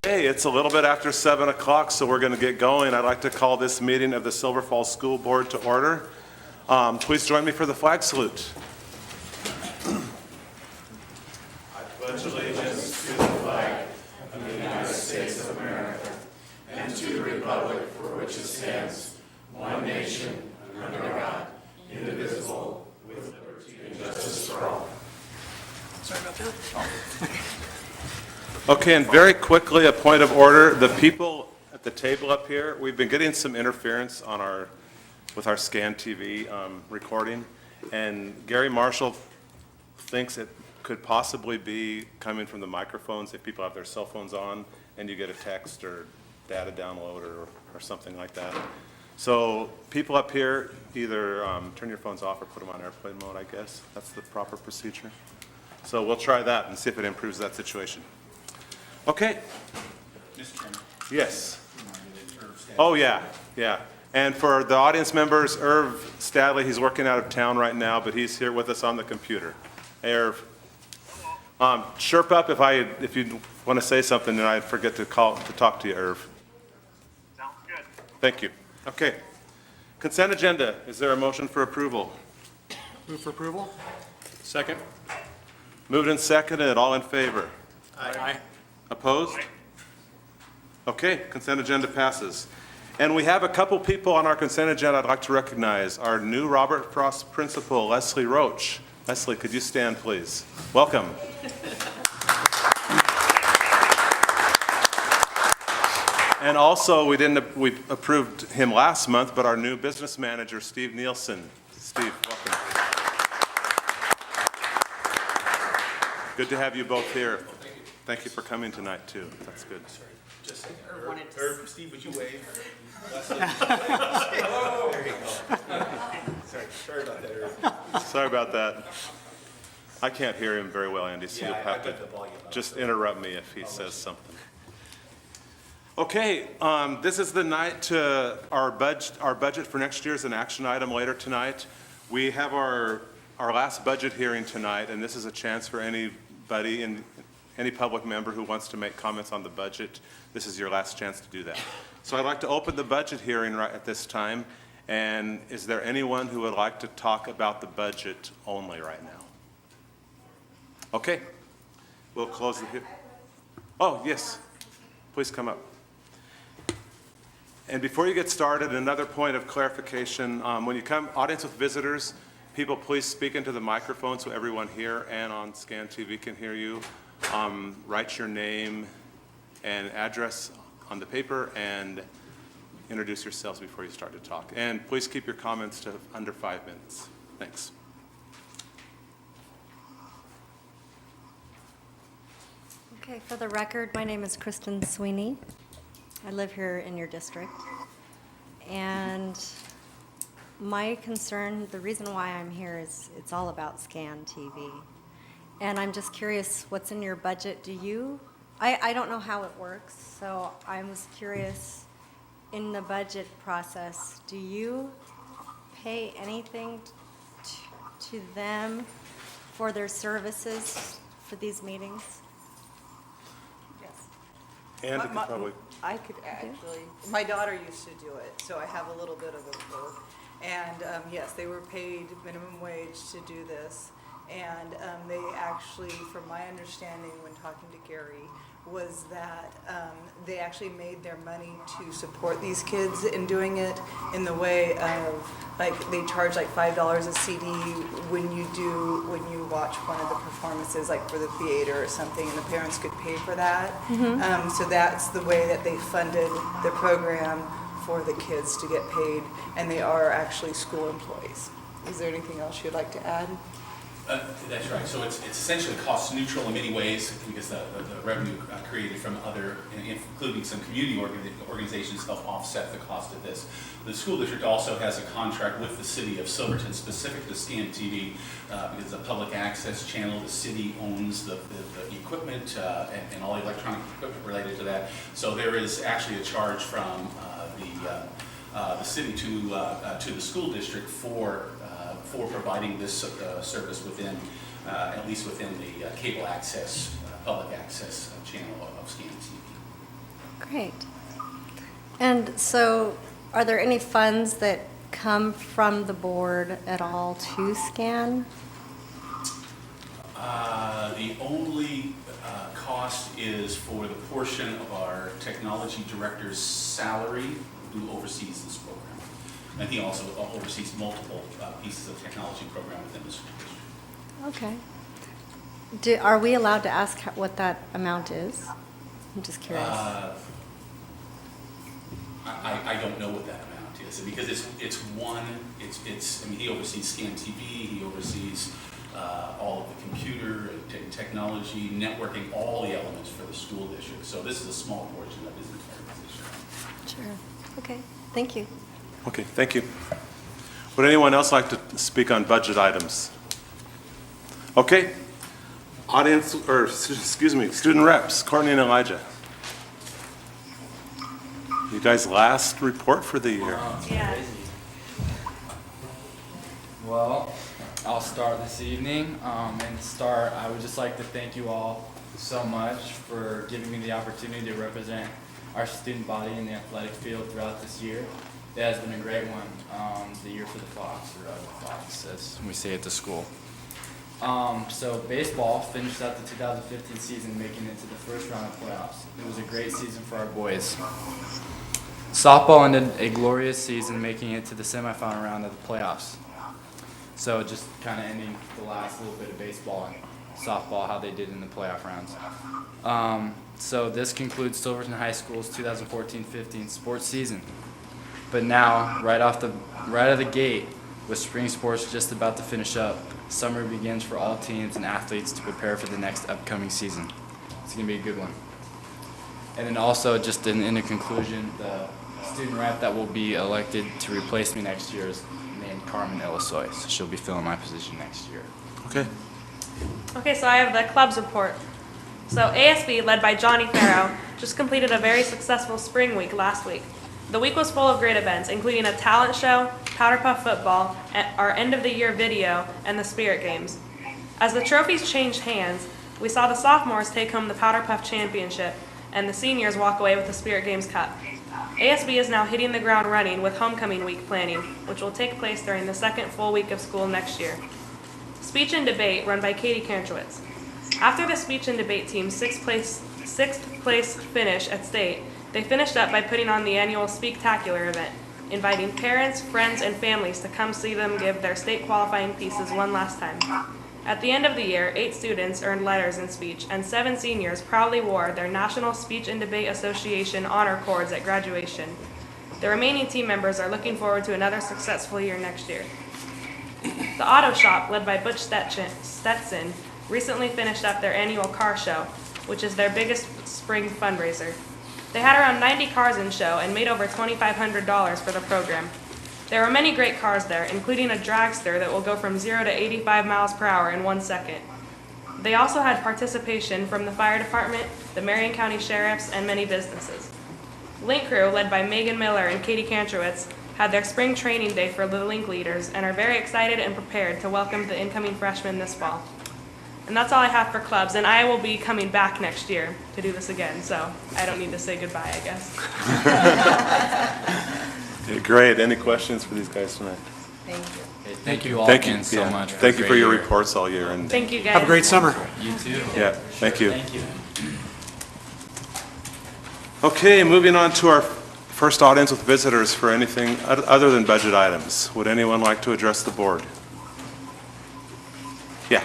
Hey, it's a little bit after 7 o'clock, so we're going to get going. I'd like to call this meeting of the Silver Falls School Board to order. Please join me for the flag salute. I pledge allegiance to the flag of the United States of America and to the republic for which it stands, one nation, under God, indivisible, with liberty and justice for all. Sorry about that. Okay, and very quickly, a point of order. The people at the table up here, we've been getting some interference on with our Scan TV recording, and Gary Marshall thinks it could possibly be coming from the microphones if people have their cell phones on and you get a text or data download or something like that. So people up here, either turn your phones off or put them on airplane mode, I guess. That's the proper procedure. So we'll try that and see if it improves that situation. Okay. Mr. Chairman. Yes. Oh, yeah. And for the audience members, Irv Stadley, he's working out of town right now, but he's here with us on the computer. Hey, Irv. Chirp up if you want to say something and I forget to talk to you, Irv. Sounds good. Thank you. Okay. Consent agenda. Is there a motion for approval? Move for approval. Second. Moved and seconded. All in favor? Aye. Opposed? Okay, consent agenda passes. And we have a couple people on our consent agenda I'd like to recognize. Our new Robert Frost principal, Leslie Roach. Leslie, could you stand, please? Welcome. And also, we approved him last month, but our new business manager, Steve Nielsen. Steve, welcome. Good to have you both here. Thank you for coming tonight, too. That's good. Sorry, just a second. Irv, Steve, would you wave? There you go. Sorry about that, Irv. Sorry about that. I can't hear him very well, Andy, so you'll have to just interrupt me if he says something. Okay, this is the night to our budget for next year is an action item later tonight. We have our last budget hearing tonight, and this is a chance for anybody in any public member who wants to make comments on the budget. This is your last chance to do that. So I'd like to open the budget hearing right at this time. And is there anyone who would like to talk about the budget only right now? Okay, we'll close the hearing. Oh, yes, please come up. And before you get started, another point of clarification. When you come, audience with visitors, people please speak into the microphone so everyone here and on Scan TV can hear you. Write your name and address on the paper and introduce yourselves before you start to talk. And please keep your comments to under 5 minutes. Thanks. Okay, for the record, my name is Kristen Sweeney. I live here in your district. And my concern, the reason why I'm here is it's all about Scan TV. And I'm just curious, what's in your budget? I don't know how it works, so I was curious, in the budget process, do you pay anything to them for their services for these meetings? Yes. And it could probably... I could actually, my daughter used to do it, so I have a little bit of a book. And yes, they were paid minimum wage to do this. And they actually, from my understanding when talking to Gary, was that they actually made their money to support these kids in doing it in the way of, like, they charge like $5 a CD when you watch one of the performances, like for the theater or something, and the parents could pay for that. Mm-hmm. So that's the way that they funded the program for the kids to get paid, and they are actually school employees. Is there anything else you'd like to add? That's right. So it's essentially cost neutral in many ways because the revenue created from other, including some community organizations, help offset the cost of this. The school district also has a contract with the city of Silverton specific to Scan TV because it's a public access channel. The city owns the equipment and all the electronic equipment related to that. So there is actually a charge from the city to the school district for providing this service within, at least within the cable access, public access channel of Scan TV. Great. And so, are there any funds that come from the board at all to scan? The only cost is for the portion of our technology director's salary who oversees this program. And he also oversees multiple pieces of technology program within the school district. Okay. Are we allowed to ask what that amount is? I'm just curious. I don't know what that amount is, because I mean, he oversees Scan TV, he oversees all of the computer and technology, networking, all the elements for the school district. So this is a small portion of his entire position. Sure. Okay, thank you. Okay, thank you. Would anyone else like to speak on budget items? Okay. Audience, or excuse me, student reps, Courtney and Elijah. You guys' last report for the year. Yeah. Well, I'll start this evening. And to start, I would just like to thank you all so much for giving me the opportunity to represent our student body in the athletic field throughout this year. It has been a great one, the year for the Fox, or the Fox, as we say at the school. So baseball finished out the 2015 season, making it to the first round of playoffs. It was a great season for our boys. Softball ended a glorious season, making it to the semifinal round of the playoffs. So just kind of ending the last little bit of baseball and softball, how they did in the playoff rounds. So this concludes Silverton High School's 2014-15 sports season. But now, right out of the gate, with spring sports just about to finish up, summer begins for all teams and athletes to prepare for the next upcoming season. It's going to be a good one. And then also, just in the conclusion, the student rep that will be elected to replace me next year is named Carmen Illisoy, so she'll be filling my position next year. Okay. Okay, so I have the club's report. So ASB, led by Johnny Farrow, just completed a very successful spring week last week. The week was full of great events, including a talent show, Powder Puff football, our end-of-the-year video, and the Spirit Games. As the trophies changed hands, we saw the sophomores take home the Powder Puff championship, and the seniors walk away with the Spirit Games Cup. ASB is now hitting the ground running with homecoming week planning, which will take place during the second full week of school next year. Speech and debate, run by Katie Kantrowitz. After the speech and debate team's sixth place finish at state, they finished up by putting on the annual Speaktacular event, inviting parents, friends, and families to come see them give their state qualifying pieces one last time. At the end of the year, 8 students earned letters in speech, and 7 seniors proudly wore their National Speech and Debate Association honor cords at graduation. The remaining team members are looking forward to another successful year next year. The Auto Shop, led by Butch Stetson, recently finished up their annual car show, which is their biggest spring fundraiser. They had around 90 cars in show and made over $2,500 for the program. There were many great cars there, including a dragster that will go from 0 to 85 miles per hour in 1 second. They also had participation from the fire department, the Marion County Sheriffs, and many businesses. Link Crew, led by Megan Miller and Katie Kantrowitz, had their spring training day for the Link leaders and are very excited and prepared to welcome the incoming freshmen this fall. And that's all I have for clubs, and I will be coming back next year to do this again, so I don't need to say goodbye, I guess. Okay, great. Any questions for these guys tonight? Thank you. Okay, thank you all Thank you. again so Yeah. much. Thank you a for great your year. reports all year. And Thank you, guys. Have a great summer. You too. yeah, thank you. Thank you. Okay, moving on to our first audience with visitors for anything other than budget items. Would anyone like to address the board? Yeah.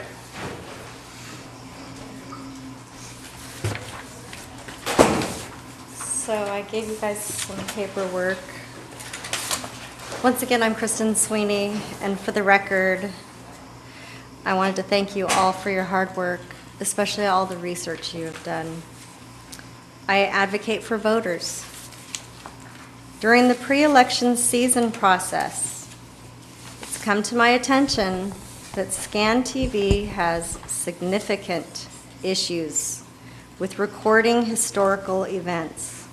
So I gave you guys some paperwork. Once again, I'm Kristen Sweeney, and for the record, I wanted to thank you all for your hard work, especially all the research you have done. I advocate for voters. During the pre-election season process, it's come to my attention that Scan TV has significant issues with recording historical events,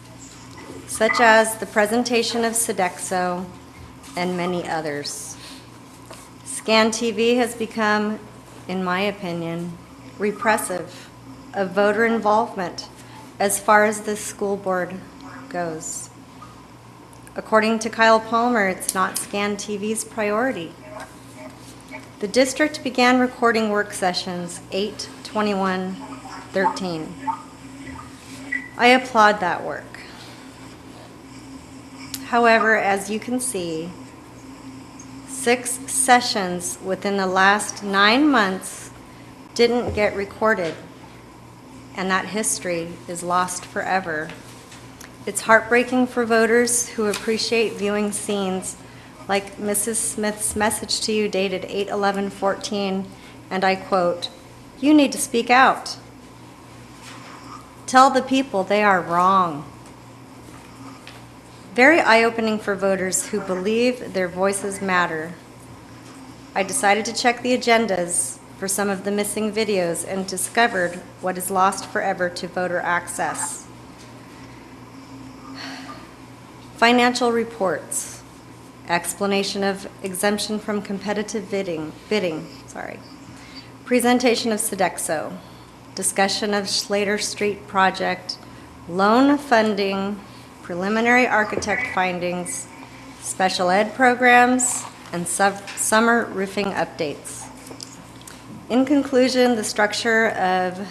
such as the presentation of Sodexo and many others. Scan TV has become, in my opinion, repressive of voter involvement as far as the school board goes. According to Kyle Palmer, it's not Scan TV's priority. The district began recording work sessions 8/21/13. I applaud that work. However, as you can see, 6 sessions within the last 9 months didn't get recorded, and that history is lost forever. It's heartbreaking for voters who appreciate viewing scenes like Mrs. Smith's message to you dated 8/11/14, and I quote, "You need to speak out. Tell the people they are wrong." Very eye-opening for voters who believe their voices matter. I decided to check the agendas for some of the missing videos and discovered what is lost forever to voter access. Financial reports, explanation of exemption from competitive bidding, presentation of Sodexo, discussion of Schlater Street project, loan funding, preliminary architect findings, special ed programs, and summer roofing updates. In conclusion, the structure of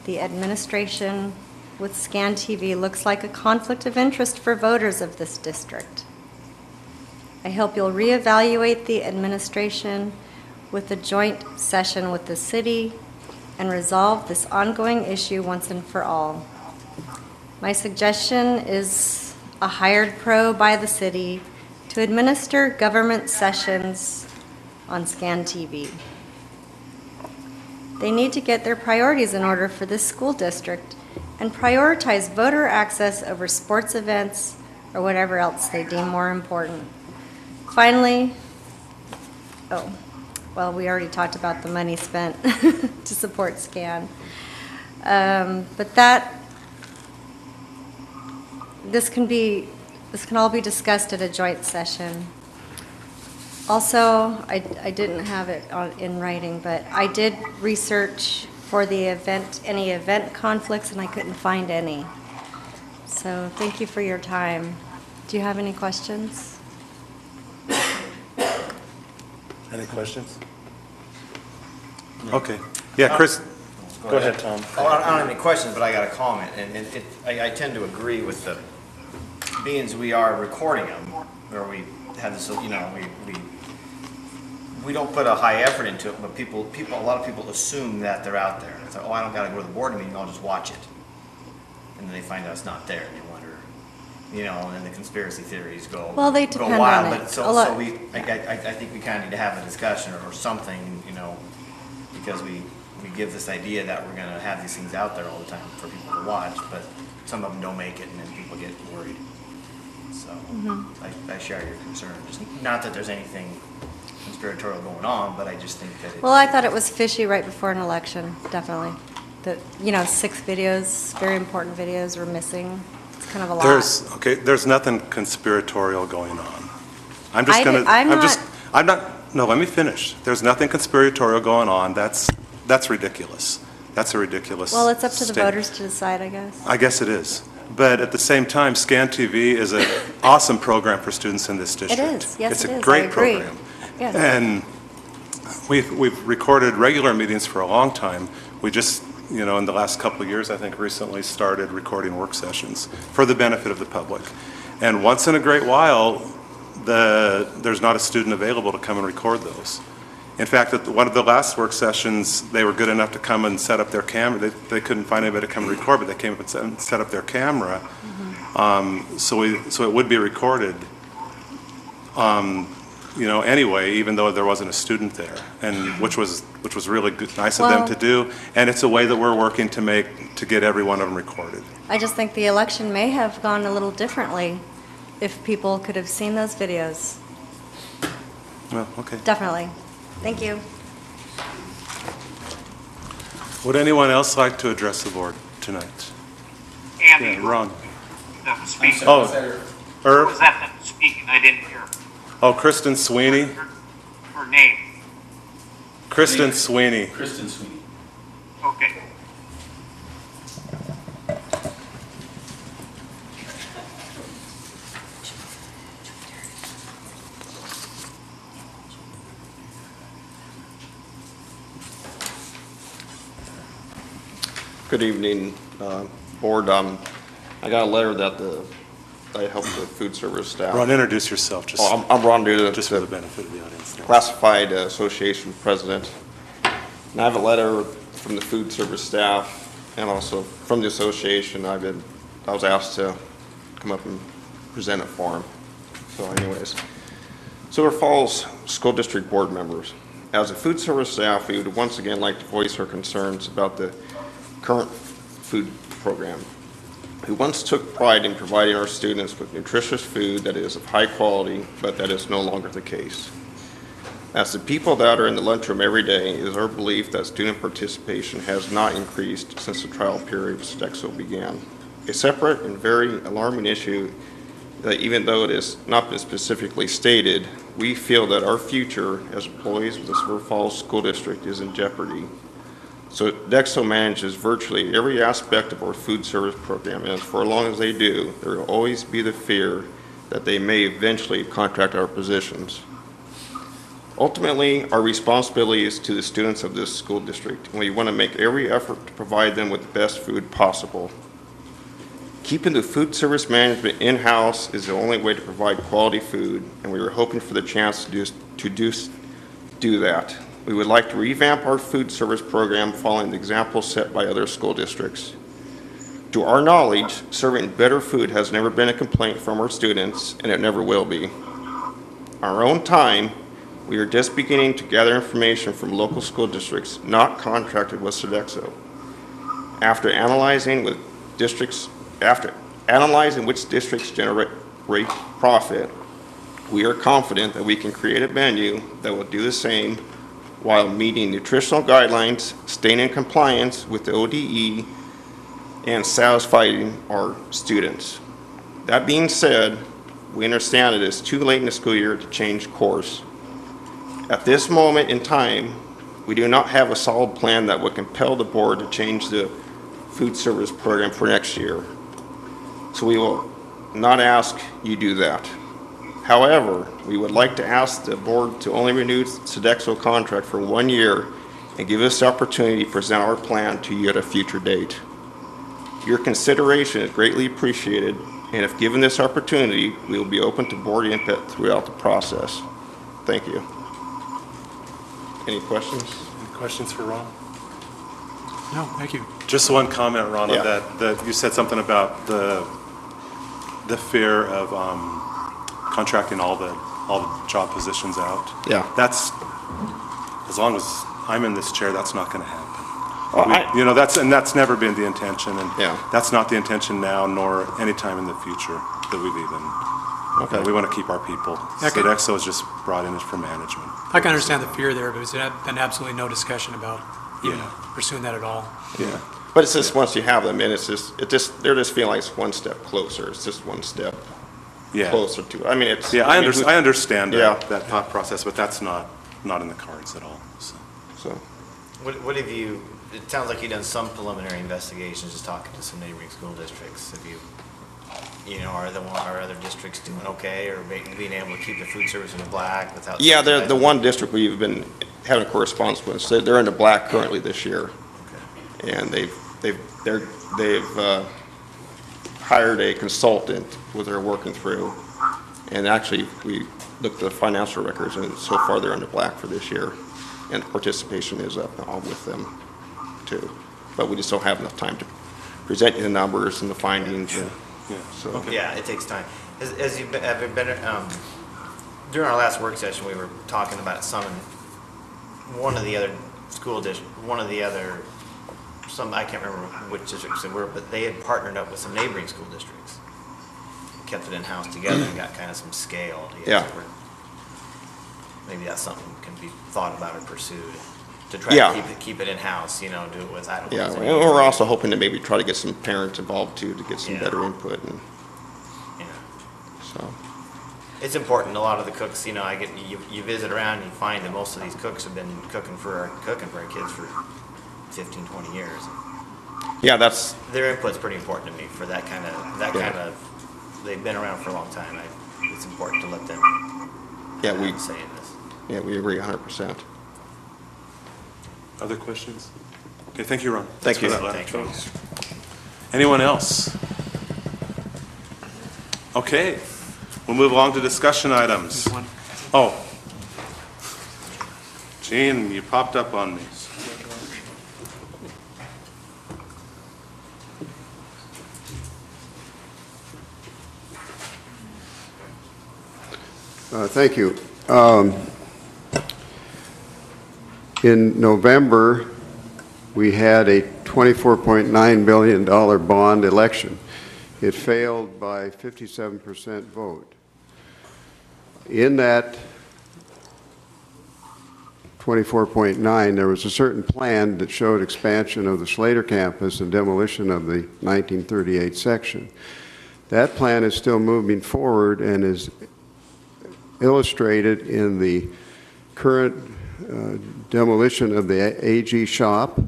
the administration with Scan TV looks like a conflict of interest for voters of this district. I hope you'll reevaluate the administration with a joint session with the city and resolve this ongoing issue once and for all. My suggestion is a hired pro by the city to administer government sessions on Scan TV. They need to get their priorities in order for this school district and prioritize voter access over sports events or whatever else they deem more important. Finally, we already talked about the money spent to support Scan. But this can all be discussed at a joint session. Also, I didn't have it in writing, but I did research for the event, any event conflicts, and I couldn't find any. So thank you for your time. Do you have any questions? Any questions? Okay. Yeah, Chris, go ahead, Tom. Oh, I don't have any questions, but I got a comment, and I tend to agree with the, being as we are recording them, or we have this, we don't put a high effort into it, but a lot of people assume that they're out there. It's like, oh, I don't gotta go to the board meeting, I'll just watch it. And then they find out it's not there, and they wonder, and then the conspiracy theories go Well, they go depend wild. on it. But A so lot- I think we kinda need to have a discussion or something, because we give this idea that we're gonna have these things out there all the time for people to watch, but some of them don't make it, and then people get worried. So, I share your concern. Just not that there's anything conspiratorial going on, but I just think that it's... Well, I thought it was fishy right before an election, definitely. That, 6 videos, very important videos were missing. It's kind of a lot. There's nothing conspiratorial going on. No, let me finish. There's nothing conspiratorial going on. That's ridiculous. That's a ridiculous Well, it's up to the statement. voters to decide, I guess. I guess it is. But at the same time, Scan TV is an awesome program for students in this district. is. Yes, It's it a is. great I agree. program. Yes. And we've recorded regular meetings for a long time. We just, in the last couple of years, I think recently started recording work sessions for the benefit of the public. And once in a great while, there's not a student available to come and record those. In fact, at one of the last work sessions, they were good enough to come and set up their camera. They couldn't find anybody to come and record, but they came up and set up their camera. So it would be recorded, anyway, even though there wasn't a student there, and which was really good, nice of them to do. And it's a way that we're working to get every one of them recorded. I just think the election may have gone a little differently if people could have seen those videos. Well, okay. Definitely. Thank you. Would anyone else like to address the board tonight? Andy, Yeah, Ron. that was speaking. Oh, Who Irv? was that was speaking? I didn't hear Oh, Kristen Sweeney. her name. Kristen Sweeney. Kristen Sweeney. Okay. Good evening, Board. I got a letter that I helped the food service staff. Ron, introduce yourself, just, I'm Ron Duda, just for the benefit of the audience. Classified Association President. And I have a letter from the food service staff and also from the association. I was asked to come up and present it for them. So anyways, Silver Falls School District Board members. As a food service staff, we would once again like to voice our concerns about the current food program. We once took pride in providing our students with nutritious food that is of high quality, but that is no longer the case. As the people that are in the lunchroom every day, it is our belief that student participation has not increased since the trial period of Sodexo began. A separate and very alarming issue that even though it has not been specifically stated, we feel that our future as employees of the Silver Falls School District is in jeopardy. So Sodexo manages virtually every aspect of our food service program, and for as long as they do, there will always be the fear that they may eventually contract our positions. Ultimately, our responsibility is to the students of this school district, and we want to make every effort to provide them with the best food possible. Keeping the food service management in-house is the only way to provide quality food, and we were hoping for the chance to do that. We would like to revamp our food service program following the example set by other school districts. To our knowledge, serving better food has never been a complaint from our students, and it never will be. Our own time, we are just beginning to gather information from local school districts not contracted with Sodexo. After analyzing which districts generate profit, we are confident that we can create a menu that will do the same while meeting nutritional guidelines, staying in compliance with the ODE, and satisfying our students. That being said, we understand it is too late in the school year to change course. At this moment in time, we do not have a solid plan that would compel the board to change the food service program for next year. So we will not ask you do that. However, we would like to ask the board to only renew Sodexo contract for 1 year and give us the opportunity to present our plan to you at a future date. Your consideration is greatly appreciated, and if given this opportunity, we will be open to board input throughout the process. Thank you. Any questions? Any questions for Ron? No, thank you. Just one comment, Ron, Yeah. on that you said something about the fear of contracting all the job positions out. Yeah. That's, as long as I'm in this chair, that's not going to happen. Well, That's never been the intention, and Yeah. that's not the intention now, nor any time in the future that we've even. Okay. We want to keep our people. Okay. Sodexo is just brought in as for management. I can understand the fear there, but there's been absolutely no discussion about Yeah. pursuing that at all. Yeah. But it's just once you have them in, they're just feeling like it's one step closer. It's just one step Yeah. closer to, I mean, it's. Yeah, I understand Yeah. that thought process, but that's not in the cards at all, so. So, What have you, it sounds like you've done some preliminary investigations, just talking to some neighboring school districts. Have are other districts doing okay, or being able to keep the food service in the black without? yeah, the one district we've been having correspondence with, so they're in the black currently this year. Okay. And they've hired a consultant who they're working through. And actually, we looked at the financial records, and so far they're in the black for this year. And participation is up now with them too. But we just don't have enough time to present you the numbers and the findings. And Yeah. so, Okay. Yeah, it takes time. Have you been, during our last work session, we were talking about one of the other school districts, I can't remember which districts they were, but they had partnered up with some neighboring school districts. Kept it in-house together and got kind of some scale together. Yeah. Maybe that's something that can be thought about or pursued, to try Yeah. to keep it in-house, do it with, I don't know. yeah, is and there any- we're also hoping to maybe try to get some parents involved too, to get some Yeah. better input, and Yeah. so. It's important. A lot of the cooks, you visit around and you find that most of these cooks have been cooking for our kids for 15, 20 years. Yeah, that's, Their input's pretty important to me for that kind Yeah. of, they've been around for a long time. It's important to let them yeah, have we, a say in this. yeah, we agree 100%. Other questions? Okay, thank you, Ron. Thank Thanks you. for that letter. Thanks. Anyone else? Okay, we'll move along to discussion items. Oh. Gene, you popped up on me. Thank you. In November, we had a $24.9 billion bond election. It failed by 57% vote. In that 24.9, there was a certain plan that showed expansion of the Slater campus and demolition of the 1938 section. That plan is still moving forward and is illustrated in the current demolition of the AG shop.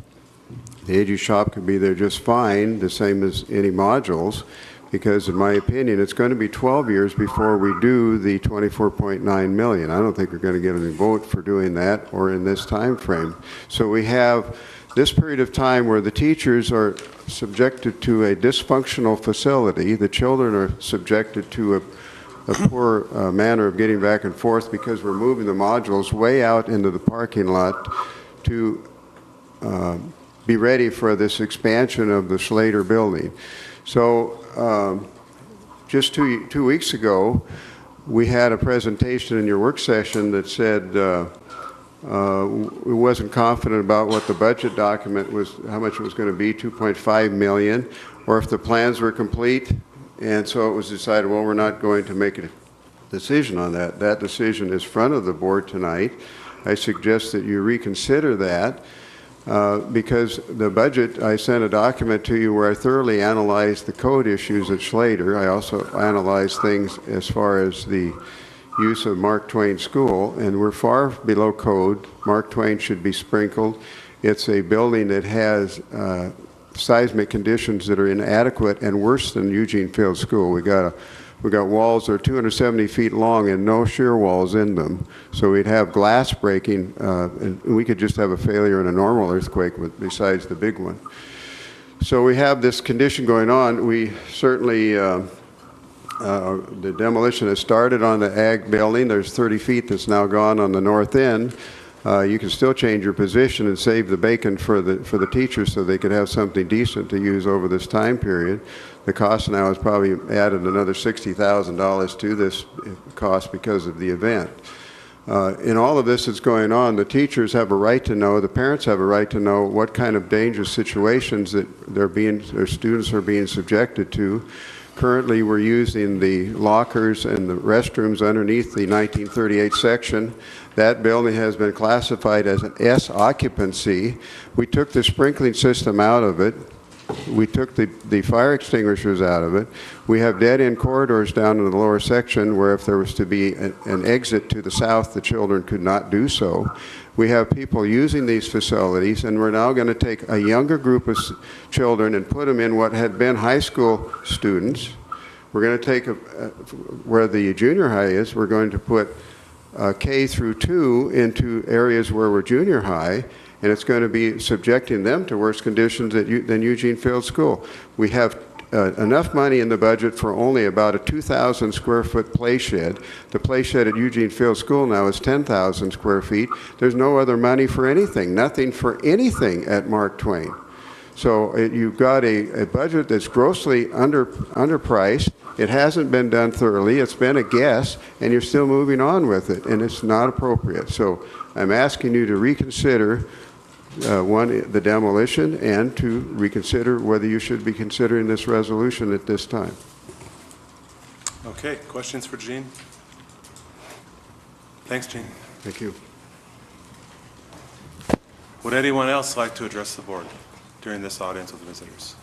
The AG shop could be there just fine, the same as any modules, because in my opinion, it's going to be 12 years before we do the 24.9 million. I don't think we're going to get any vote for doing that or in this time frame. So we have this period of time where the teachers are subjected to a dysfunctional facility, the children are subjected to a poor manner of getting back and forth because we're moving the modules way out into the parking lot to be ready for this expansion of the Slater building. So just two weeks ago, we had a presentation in your work session that said we wasn't confident about what the budget document was, how much it was going to be, 2.5 million, or if the plans were complete. And so it was decided, well, we're not going to make a decision on that. That decision is front of the board tonight. I suggest that you reconsider that because the budget, I sent a document to you where I thoroughly analyzed the code issues at Slater. I also analyzed things as far as the use of Mark Twain School, and we're far below code. Mark Twain should be sprinkled. It's a building that has seismic conditions that are inadequate and worse than Eugene Field School. We got walls that are 270 feet long and no shear walls in them. So we'd have glass breaking, and we could just have a failure in a normal earthquake besides the big one. So we have this condition going on. We certainly, the demolition has started on the ag building. There's 30 feet that's now gone on the north end. You can still change your position and save the bacon for the teachers so they could have something decent to use over this time period. The cost now has probably added another $60,000 to this cost because of the event. In all of this that's going on, the teachers have a right to know, the parents have a right to know what kind of dangerous situations that their students are being subjected to. Currently, we're using the lockers and the restrooms underneath the 1938 section. That building has been classified as an S occupancy. We took the sprinkling system out of it. We took the fire extinguishers out of it. We have dead-end corridors down in the lower section where if there was to be an exit to the south, the children could not do so. We have people using these facilities, and we're now going to take a younger group of children and put them in what had been high school students. We're going to take where the junior high is, we're going to put K through 2 into areas where we're junior high, and it's going to be subjecting them to worse conditions than Eugene Field School. We have enough money in the budget for only about a 2,000 square foot play shed. The play shed at Eugene Field School now is 10,000 square feet. There's no other money for anything, nothing for anything at Mark Twain. So you've got a budget that's grossly underpriced. It hasn't been done thoroughly. It's been a guess, and you're still moving on with it, and it's not appropriate. So I'm asking you to reconsider one, the demolition, and to reconsider whether you should be considering this resolution at this time. Okay, questions for Gene? Thanks, Gene. Thank you. Would anyone else like to address the board during this audience with visitors?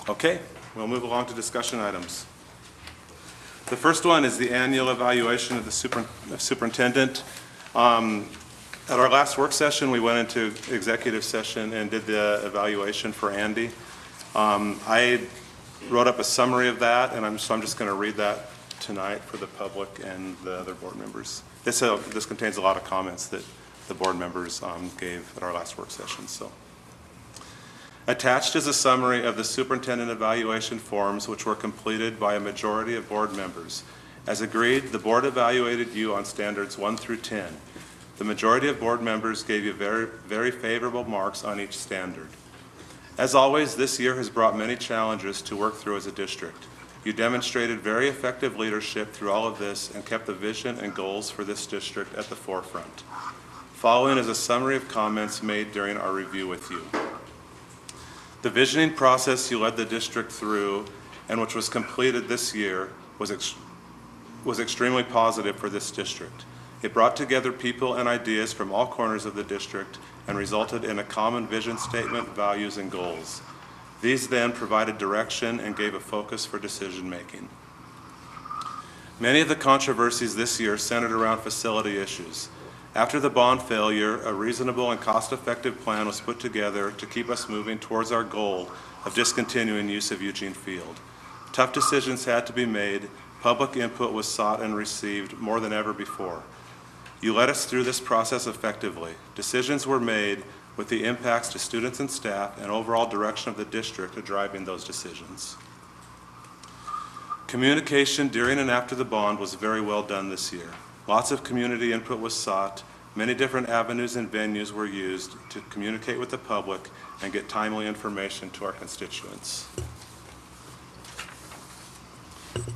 Okay, we'll move along to discussion items. The first one is the annual evaluation of the superintendent. At our last work session, we went into executive session and did the evaluation for Andy. I wrote up a summary of that, and so I'm just going to read that tonight for the public and the other board members. This contains a lot of comments that the board members gave at our last work session. So Attached is a summary of the superintendent evaluation forms which were completed by a majority of board members. As agreed, the board evaluated you on standards 1 through 10. The majority of board members gave you very favorable marks on each standard. As always, this year has brought many challenges to work through as a district. You demonstrated very effective leadership through all of this and kept the vision and goals for this district at the forefront. Following is a summary of comments made during our review with you. The visioning process you led the district through, and which was completed this year, was extremely positive for this district. It brought together people and ideas from all corners of the district and resulted in a common vision statement, values, and goals. These then provided direction and gave a focus for decision making. Many of the controversies this year centered around facility issues. After the bond failure, a reasonable and cost-effective plan was put together to keep us moving towards our goal of discontinuing use of Eugene Field. Tough decisions had to be made. Public input was sought and received more than ever before. You led us through this process effectively. Decisions were made with the impacts to students and staff and overall direction of the district driving those decisions. Communication during and after the bond was very well done this year. Lots of community input was sought. Many different avenues and venues were used to communicate with the public and get timely information to our constituents.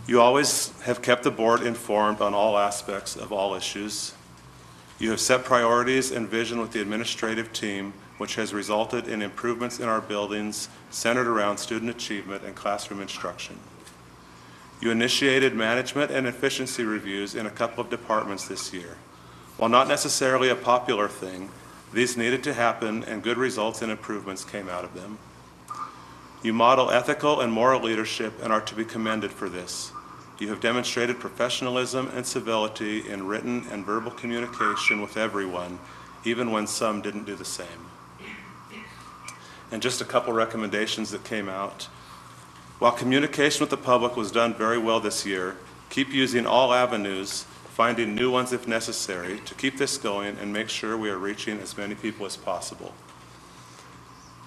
You always have kept the board informed on all aspects of all issues. You have set priorities and vision with the administrative team, which has resulted in improvements in our buildings centered around student achievement and classroom instruction. You initiated management and efficiency reviews in a couple of departments this year. While not necessarily a popular thing, these needed to happen and good results and improvements came out of them. You model ethical and moral leadership and are to be commended for this. You have demonstrated professionalism and civility in written and verbal communication with everyone, even when some didn't do the same. And just a couple recommendations that came out. While communication with the public was done very well this year, keep using all avenues, finding new ones if necessary, to keep this going and make sure we are reaching as many people as possible.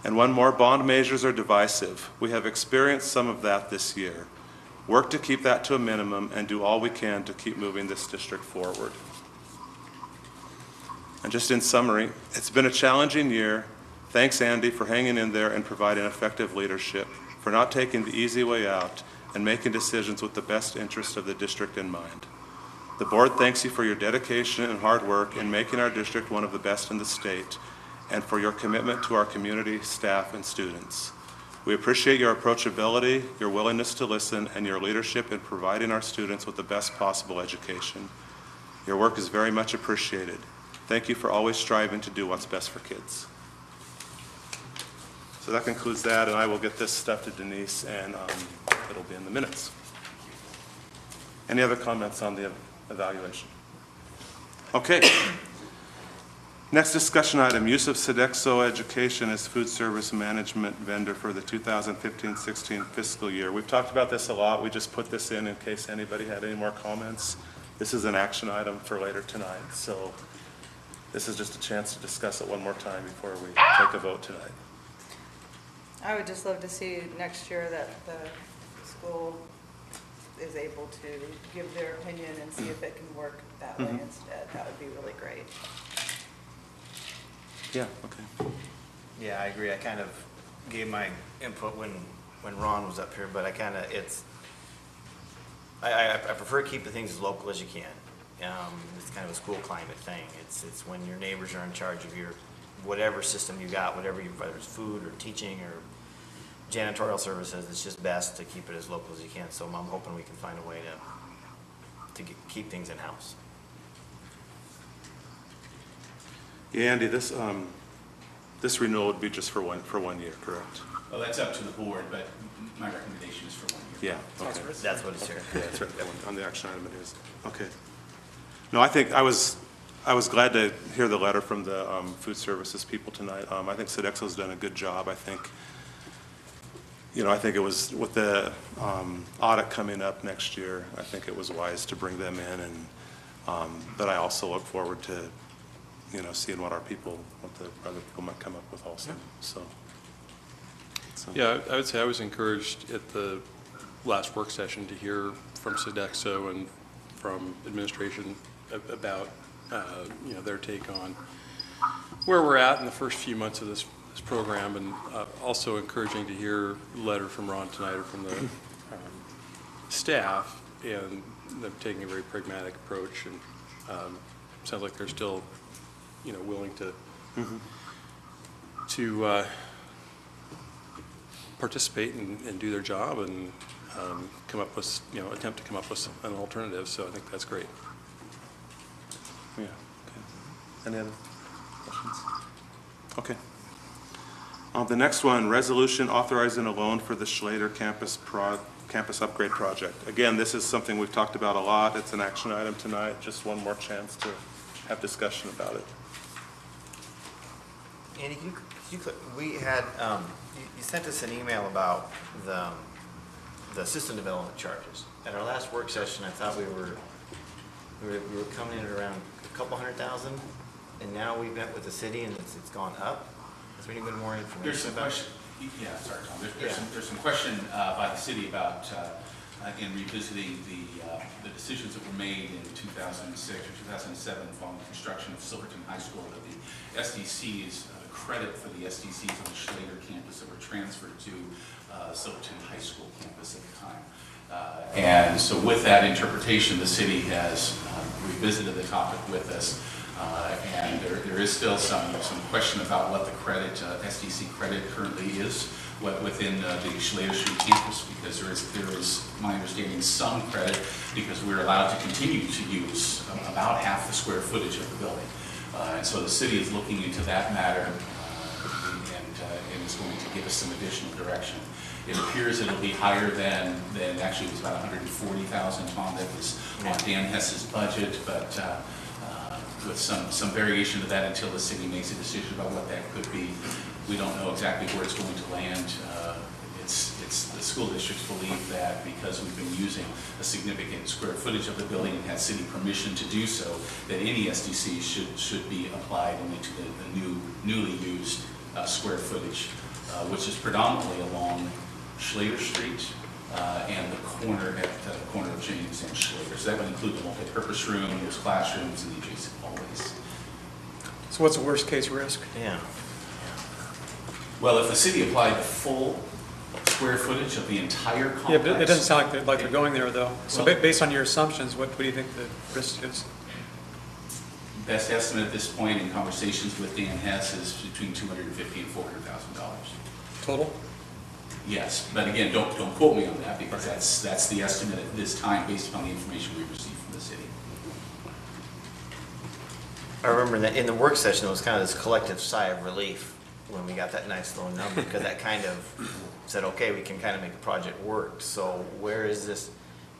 And one more, bond measures are divisive. We have experienced some of that this year. Work to keep that to a minimum and do all we can to keep moving this district forward. And just in summary, it's been a challenging year. Thanks, Andy, for hanging in there and providing effective leadership, for not taking the easy way out and making decisions with the best interest of the district in mind. The board thanks you for your dedication and hard work in making our district one of the best in the state and for your commitment to our community, staff, and students. We appreciate your approachability, your willingness to listen, and your leadership in providing our students with the best possible education. Your work is very much appreciated. Thank you for always striving to do what's best for kids. So that concludes that, and I will get this stuff to Denise, and it'll be in the minutes. Any other comments on the evaluation? Okay. Next discussion item, use of Sodexo Education as food service management vendor for the 2015-16 fiscal year. We've talked about this a lot. We just put this in case anybody had any more comments. This is an action item for later tonight, so this is just a chance to discuss it one more time before we take a vote tonight. I would just love to see next year that the school is able to give their opinion and see if it can work that way instead. That would be really great. Yeah, okay. Yeah, I agree. I kind of gave my input when Ron was up here, but I prefer to keep the things as local as you can. It's kind of a school climate thing. It's when your neighbors are in charge of your whatever system you got, whether it's food or teaching or janitorial services, it's just best to keep it as local as you can. So I'm hoping we can find a way to keep things in-house. Yeah, Andy, this renewal would be just for one year, correct? Well, that's up to the board, but my recommendation is for 1 year. Yeah, okay. That's what it's here. Yeah, that's right. On the action item it is. Okay. No, I think I was glad to hear the letter from the food services people tonight. I think Sodexo's done a good job. I think it was with the audit coming up next year, I think it was wise to bring them in, and but I also look forward to seeing what the other people might come up with also. So, Yeah, I would say I was encouraged at the last work session to hear from Sodexo and from administration about, their take on where we're at in the first few months of this program, and also encouraging to hear a letter from Ron tonight or from the staff, and them taking a very pragmatic approach, and sounds like they're still, willing to participate and do their job and come up with, attempt to come up with an alternative. So I think that's great. Yeah. Okay. Any other questions? Okay. The next one, resolution authorizing a loan for the Schlater campus upgrade project. Again, this is something we've talked about a lot. It's an action item tonight. Just one more chance to have discussion about it. Andy, we had, you sent us an email about the system development charges. At our last work session, I thought we were coming in at around a couple $100,000, and now we've met with the city and it's gone up. Is there any more information There's some about question, yeah, sorry, Tom. There's some question by the city about, in revisiting the decisions that were made in 2006 or 2007 following construction of Silverton High School, that the SDCs, credit for the SDCs on the Schlater campus that were transferred to Silverton High School campus at the time. And so with that interpretation, the city has revisited the topic with us. And there is still some question about what the credit, SDC credit currently is within the Schlater Street campus, because there is, my understanding, some credit because we're allowed to continue to use about half the square footage of the building. And so the city is looking into that matter and is going to give us some additional direction. It appears it'll be higher than actually it was about $140,000, Tom, that was on Dan Hess's budget, but with some variation to that until the city makes a decision about what that could be. We don't know exactly where it's going to land. It's the school districts believe that because we've been using a significant square footage of the building and had city permission to do so, that any SDC should be applied only to the newly used square footage, which is predominantly along Schlater Street and the corner of James and Schlater. So that would include the multi-purpose room, those classrooms, and the adjacent hallways. So what's the worst case risk? Yeah. Well, if the city applied the full square footage of the entire complex. Yeah, but it doesn't sound like they're going there, though. So Well, based on your assumptions, what do you think the risk is? Best estimate at this point in conversations with Dan Hess is between $250,000 and $400,000. Total? Yes, but again, don't quote me on that, because that's the estimate at this time based upon the information we received from the city. I remember that in the work session, it was kind of this collective sigh of relief when we got that nice low number, because that kind of said, okay, we can kind of make the project work. So where is this,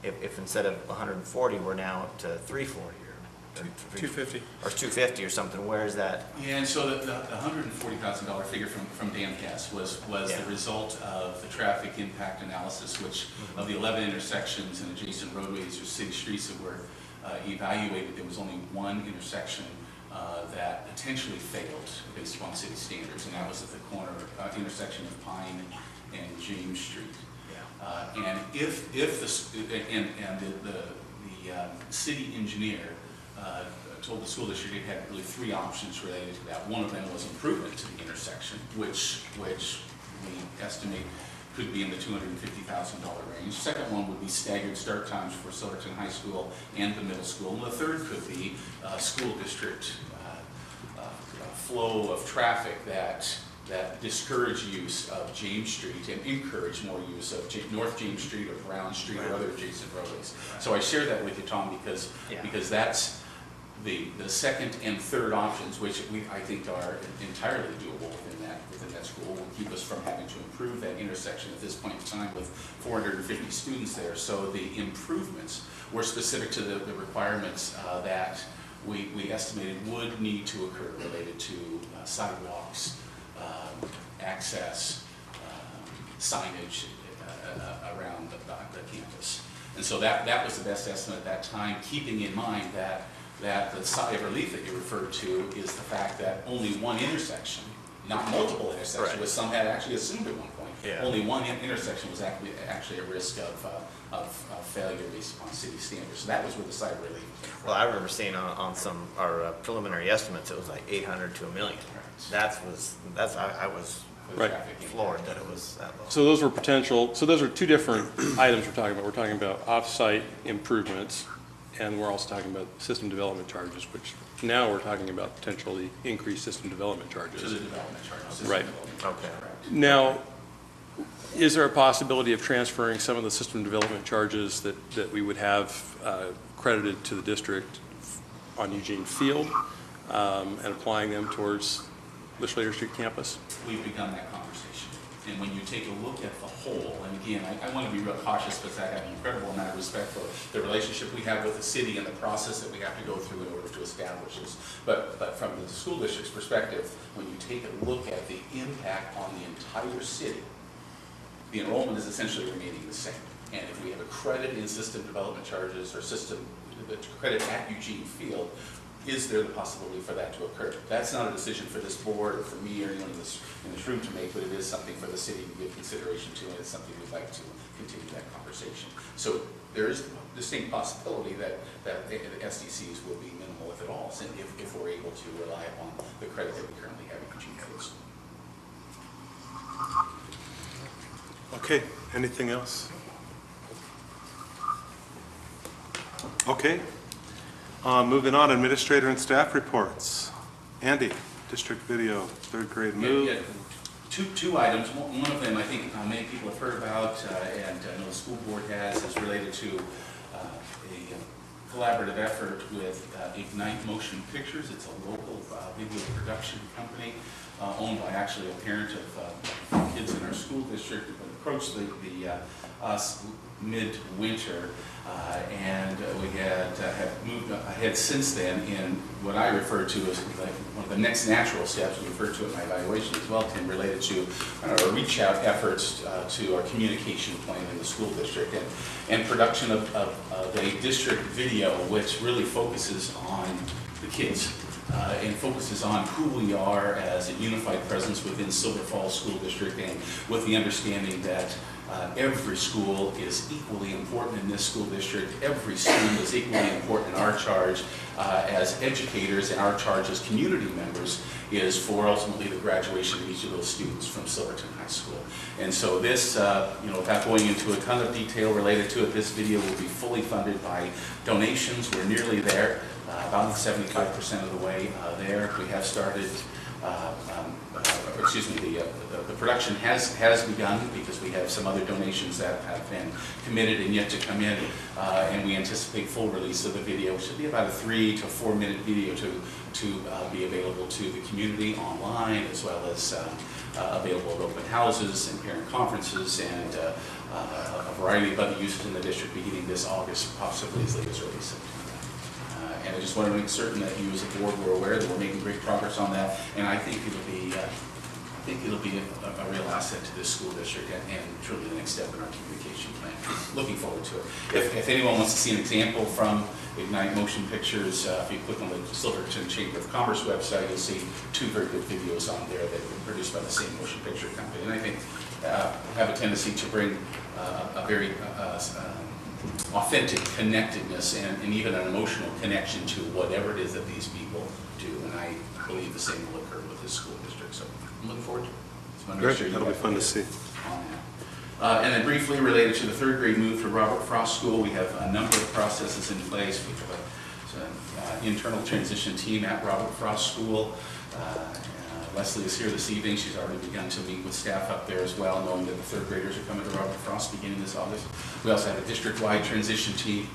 if instead of 140, we're now up to 340 or 250. or 250 or something, where is that? Yeah, and so the $140,000 figure from Dan Hess was the result of the traffic impact analysis, which of the 11 intersections and adjacent roadways or city streets that were evaluated, there was only one intersection that potentially failed based upon city standards, and that was at the corner intersection of Pine and James Street. And if the city engineer told the school district it had really three options related to that. One of them was improvement to the intersection, which we estimate could be in the $250,000 range. Second one would be staggered start times for Silverton High School and the middle school. And the third could be school district flow of traffic that discourage use of James Street and encourage more use of North James Street or Brown Street or other adjacent roadways. So I share that with you, Tom, because that's the second and third options, which I think are entirely doable within that school, will keep us from having to improve that intersection at this point in time with 450 students there. So the improvements were specific to the requirements that we estimated would need to occur related to sidewalks, access, signage around the campus. And so that was the best estimate at that time, keeping in mind that the sigh of relief that you referred to is the fact that only one intersection not multiple intersections, Right. which some had actually assumed at one point. Yeah. Only one intersection was actually at risk of failure based upon city standards. So that was where the site relief came from. Well, I remember seeing on some, our preliminary estimates, it was like 800 to $1 million. I was Right. floored that it was that low. So those were potential, so those are two different items we're talking about. We're talking about off-site improvements, and we're also talking about system development charges, which now we're talking about potentially increased system development charges. To the development charges. Right. Okay. Now, is there a possibility of transferring some of the system development charges that we would have credited to the district on Eugene Field and applying them towards the Slater Street campus? We've begun that conversation. And when you take a look at the whole, and again, I want to be real cautious because I have an incredible amount of respect for the relationship we have with the city and the process that we have to go through in order to establish this. But from the school district's perspective, when you take a look at the impact on the entire city, the enrollment is essentially remaining the same. And if we have a credit in system development charges or system credit at Eugene Field, is there the possibility for that to occur? That's not a decision for this board or for me or anyone in this room to make, but it is something for the city to give consideration to, and it's something we'd like to continue that conversation. So there is a distinct possibility that the SDCs will be minimal, if at all, if we're able to rely upon the credit that we currently have at Eugene Field. Okay, anything else? Okay. Moving on, administrator and staff reports. Andy, district video, third grade move. Yeah. Two items. One of them I think many people have heard about, and I know the school board has, is related to a collaborative effort with Ignite Motion Pictures. It's a local video production company owned by actually a parent of kids in our school district, but approached us mid-winter, and we have moved ahead since then in what I refer to as like one of the next natural steps, we refer to it in my evaluation as well, Tim, related to our reach out efforts to our communication plan in the school district and production of a district video which really focuses on the kids. And focuses on who we are as a unified presence within Silver Falls School District, and with the understanding that every school is equally important in this school district. Every student is equally important in our charge as educators, and our charge as community members is for ultimately the graduation of each of those students from Silverton High School. And so this, without going into a ton of detail related to it, this video will be fully funded by donations. We're nearly there. About 75% of the way there. We have started, the production has begun because we have some other donations that have been committed and yet to come in, and we anticipate full release of the video, which should be about a 3 to 4 minute video to be available to the community online, as well as available at open houses and parent conferences and a variety of other uses in the district beginning this August, possibly as late as early September. And I just want to make certain that you as a board were aware that we're making great progress on that, and I think it'll be a real asset to this school district and truly the next step in our communication plan. Looking forward to it. If anyone wants to see an example from Ignite Motion Pictures, if you click on the Silverton Chamber of Commerce website, you'll see 2 very good videos on there that were produced by the same motion picture company, and I think have a tendency to bring a very authentic connectedness and even an emotional connection to whatever it is that these people do, and I believe the same will occur with this school district. So I'm looking forward to it. Just want to make sure That'll be fun to see. On that. And then briefly related to the third grade move for Robert Frost School, we have a number of processes in place. We have an internal transition team at Robert Frost School. Leslie is here this evening. She's already begun to meet with staff up there as well, knowing that the third graders are coming to Robert Frost beginning this August. We also have a district-wide transition team,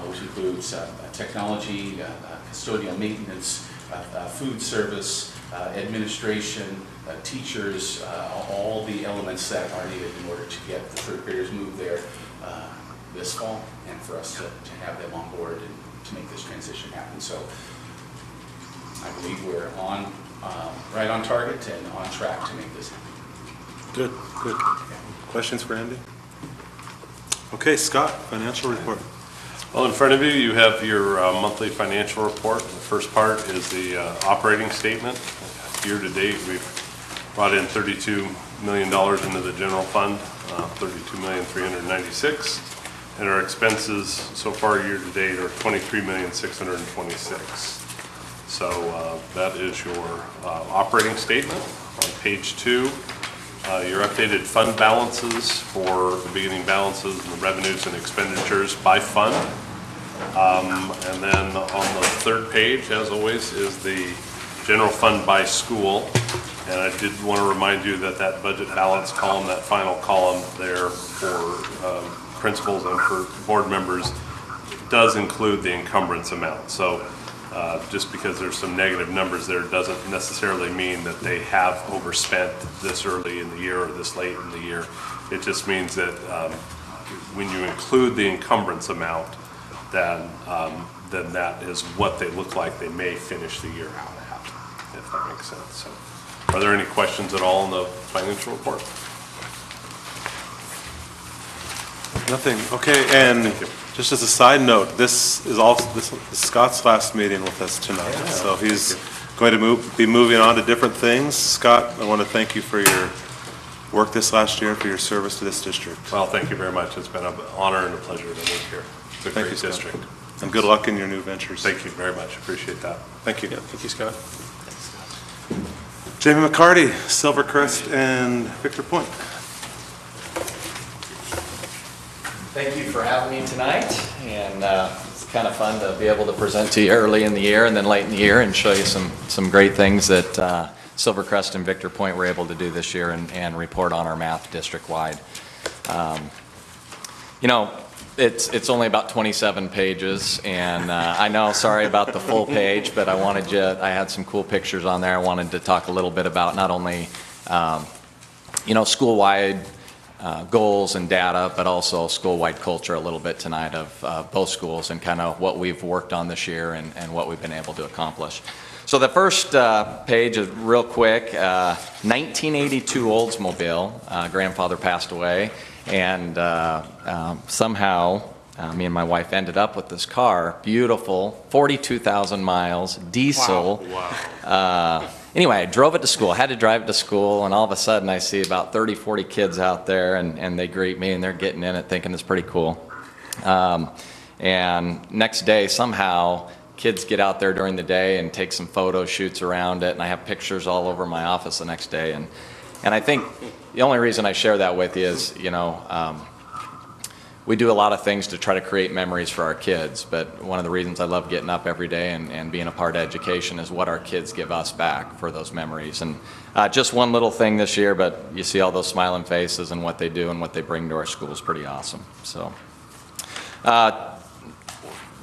which includes technology, custodial maintenance, food service, administration, teachers, all the elements that are needed in order to get the third graders moved there this fall, and for us to have them on board and to make this transition happen. So I believe we're right on target and on track to make this happen. Good. Questions for Andy? Okay, Scott, financial report. Well, in front of you have your monthly financial report. The first part is the operating statement. Year to date, we've brought in $32 million into the general fund, $32,396,000. And our expenses so far year to date are $23,626,000. So that is your operating statement. On page 2, your updated fund balances for the beginning balances and the revenues and expenditures by fund. And then on the third page, as always, is the general fund by school. And I did want to remind you that that budget balance column, that final column there for principals and for board members, does include the encumbrance amount. So just because there's some negative numbers there doesn't necessarily mean that they have overspent this early in the year or this late in the year. It just means that when you include the encumbrance amount, then that is what they look like they may finish the year out at, if that makes sense. So, are there any questions at all on the financial report? Nothing. Okay, and just as a side note, this is Scott's last meeting with us tonight. So he's going to be moving on to different things. Scott, I want to thank you for your work this last year, for your service to this district. Well, thank you very much. It's been an honor and a pleasure to work here. It's a Thank great you, district. And good luck in your new ventures. Thank you very much. Appreciate that. Thank you. Yeah, thank you, Scott. Jamie McCarty, Silvercrest and Victor Point. Thank you for having me tonight, and it's kind of fun to be able to present to you early in the year and then late in the year and show you some great things that Silvercrest and Victor Point were able to do this year and report on our math district-wide. You know, it's only about 27 pages, and I know, sorry about the full page, but I had some cool pictures on there. I wanted to talk a little bit about not only, you know, school-wide goals and data, but also school-wide culture a little bit tonight of both schools and kind of what we've worked on this year and what we've been able to accomplish. So the first page is real quick. 1982 Oldsmobile. Grandfather passed away, and somehow me and my wife ended up with this car. Beautiful, 42,000 miles, diesel. Wow. Anyway, I drove it to school, had to drive it to school, and all of a sudden I see about 30, 40 kids out there, and they greet me, and they're getting in it thinking it's pretty cool. And next day, somehow, kids get out there during the day and take some photo shoots around it, and I have pictures all over my office the next day. And I think the only reason I share that with you is, you know, we do a lot of things to try to create memories for our kids, but one of the reasons I love getting up every day and being a part of education is what our kids give us back for those memories. And just one little thing this year, but you see all those smiling faces and what they do and what they bring to our school is pretty awesome. So,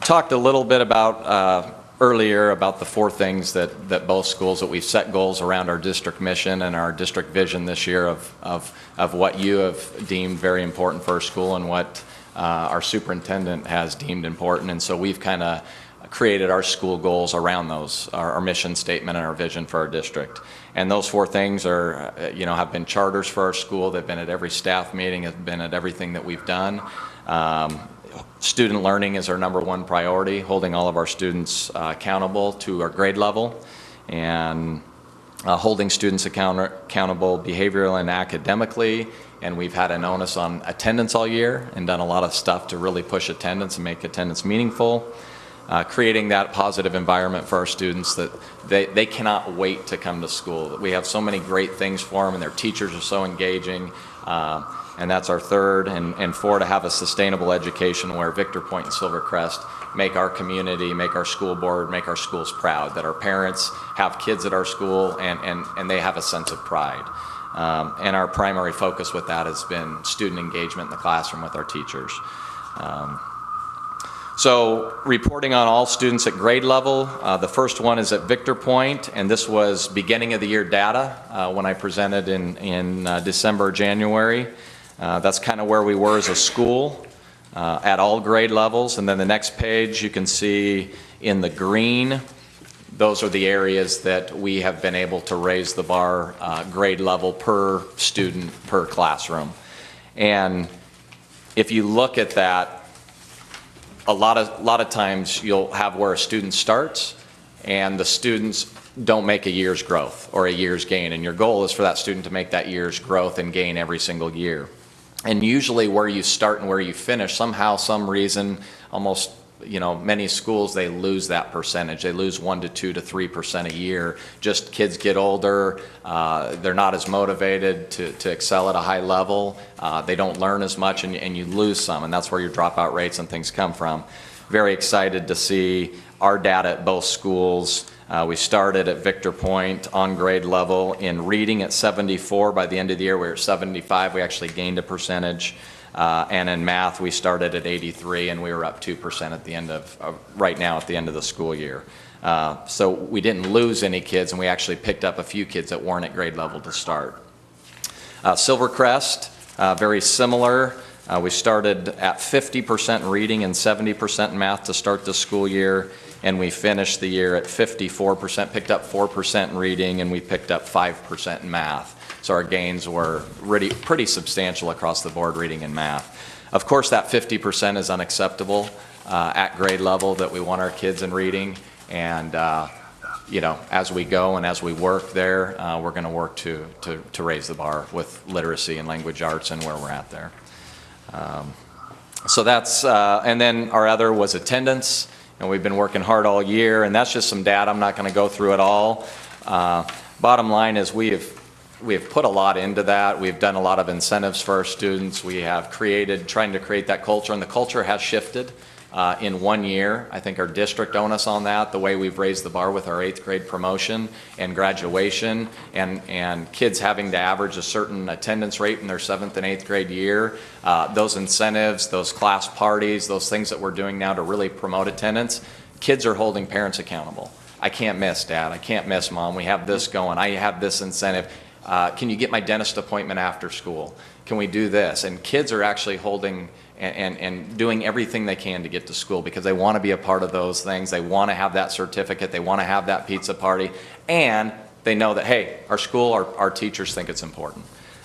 talked a little bit about earlier about the 4 things that both schools, that we've set goals around our district mission and our district vision this year of what you have deemed very important for our school and what our superintendent has deemed important. And so we've kind of created our school goals around those, our mission statement and our vision for our district. And those 4 things are, you know, have been charters for our school. They've been at every staff meeting, have been at everything that we've done. Student learning is our #1 priority, holding all of our students accountable to our grade level, and holding students accountable behaviorally and academically. And we've had an onus on attendance all year and done a lot of stuff to really push attendance and make attendance meaningful. Creating that positive environment for our students that they cannot wait to come to school. We have so many great things for them, and their teachers are so engaging. And that's our 3rd. And 4, to have a sustainable education where Victor Point and Silvercrest make our community, make our school board, make our schools proud, that our parents have kids at our school and they have a sense of pride. And our primary focus with that has been student engagement in the classroom with our teachers. So reporting on all students at grade level, the first one is at Victor Point, and this was beginning of the year data when I presented in December, January. That's kind of where we were as a school at all grade levels. And then the next page you can see in the green, those are the areas that we have been able to raise the bar grade level per student per classroom. And if you look at that, a lot of times you'll have where a student starts, and the students don't make a year's growth or a year's gain. And your goal is for that student to make that year's growth and gain every single year. And usually where you start and where you finish, somehow, some reason, almost, many schools, they lose that percentage. They lose 1 to 2 to 3% a year. Just kids get older, they're not as motivated to excel at a high level. They don't learn as much, and you lose some, and that's where your dropout rates and things come from. Very excited to see our data at both schools. We started at Victor Point on grade level in reading at 74. By the end of the year, we were at 75. We actually gained a percentage. And in math, we started at 83, and we were up 2% at the end right now at the end of the school year. So we didn't lose any kids, and we actually picked up a few kids that weren't at grade level to start. Silvercrest, very similar. We started at 50% reading and 70% in math to start the school year, and we finished the year at 54%, picked up 4% in reading, and we picked up 5% in math. So our gains were pretty substantial across the board, reading and math. Of course, that 50% is unacceptable at grade level, that we want our kids in reading. And as we go and as we work there, we're going to work to raise the bar with literacy and language arts and where we're at there. So that's, and then our other was attendance. And we've been working hard all year, and that's just some data. I'm not going to go through it all. Bottom line is we have put a lot into that. We've done a lot of incentives for our students. We have trying to create that culture, and the culture has shifted in 1 year. I think our district owns us on that, the way we've raised the bar with our 8th grade promotion and graduation, and kids having to average a certain attendance rate in their 7th and 8th grade year. Those incentives, those class parties, those things that we're doing now to really promote attendance, kids are holding parents accountable. I can't miss, Dad. I can't miss, Mom. We have this going. I have this incentive. Can you get my dentist appointment after school? Can we do this? And kids are actually holding and doing everything they can to get to school because they want to be a part of those things. They want to have that certificate. They want to have that pizza party. And they know that, hey, our school, our teachers think it's important.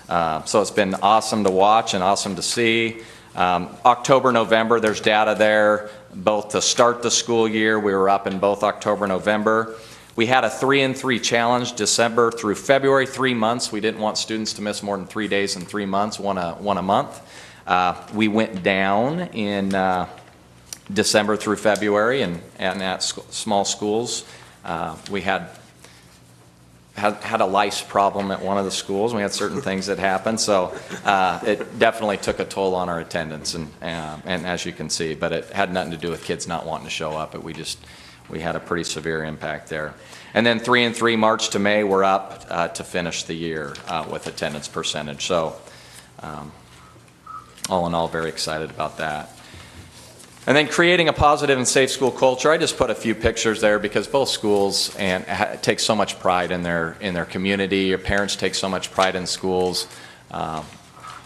So it's been awesome to watch and awesome to see. October, November, there's data there, both to start the school year. We were up in both October, November. We had a 3-in-3 challenge, December through February, 3 months. We didn't want students to miss more than 3 days in 3 months, one a month. We went down in December through February, and at small schools. We had a lice problem at one of the schools. We had certain things that happened, so it definitely took a toll on our attendance, and as you can see, but it had nothing to do with kids not wanting to show up. We had a pretty severe impact there. And then 3-in-3, March to May, we're up to finish the year with attendance percentage. So all in all, very excited about that. And then creating a positive and safe school culture. I just put a few pictures there because both schools take so much pride in their community. Your parents take so much pride in schools.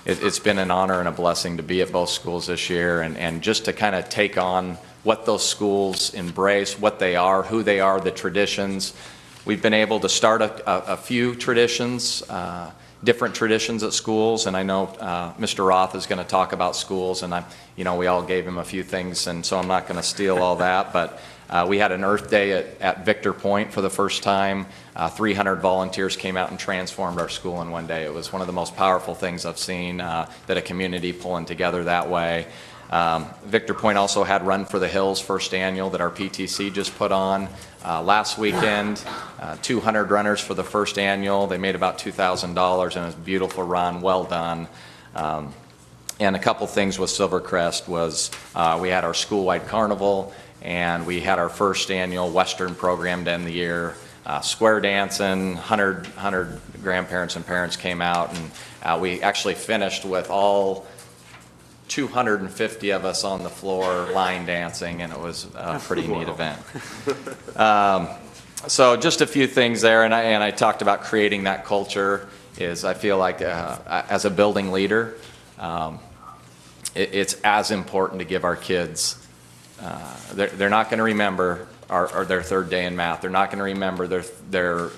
It's been an honor and a blessing to be at both schools this year, and just to kind of take on what those schools embrace, what they are, who they are, the traditions. We've been able to start a few traditions, different traditions at schools, and I know Mr. Roth is going to talk about schools, and we all gave him a few things, and so I'm not going to steal all that, but we had an Earth Day at Victor Point for the first time. 300 volunteers came out and transformed our school in one day. It was one of the most powerful things I've seen, that a community pulling together that way. Victor Point also had Run for the Hills first annual that our PTC just put on last weekend. 200 runners for the first annual. They made about $2,000, and it was a beautiful run, well done. And a couple things with Silvercrest was we had our school-wide carnival, and we had our first annual Western program to end the year. Square dancing, 100 grandparents and parents came out, and we actually finished with all 250 of us on the floor line dancing, and it was a pretty neat event. So just a few things there, and I talked about creating that culture. I feel like as a building leader, it's as important to give our kids, they're not going to remember their third day in math. They're not going to remember their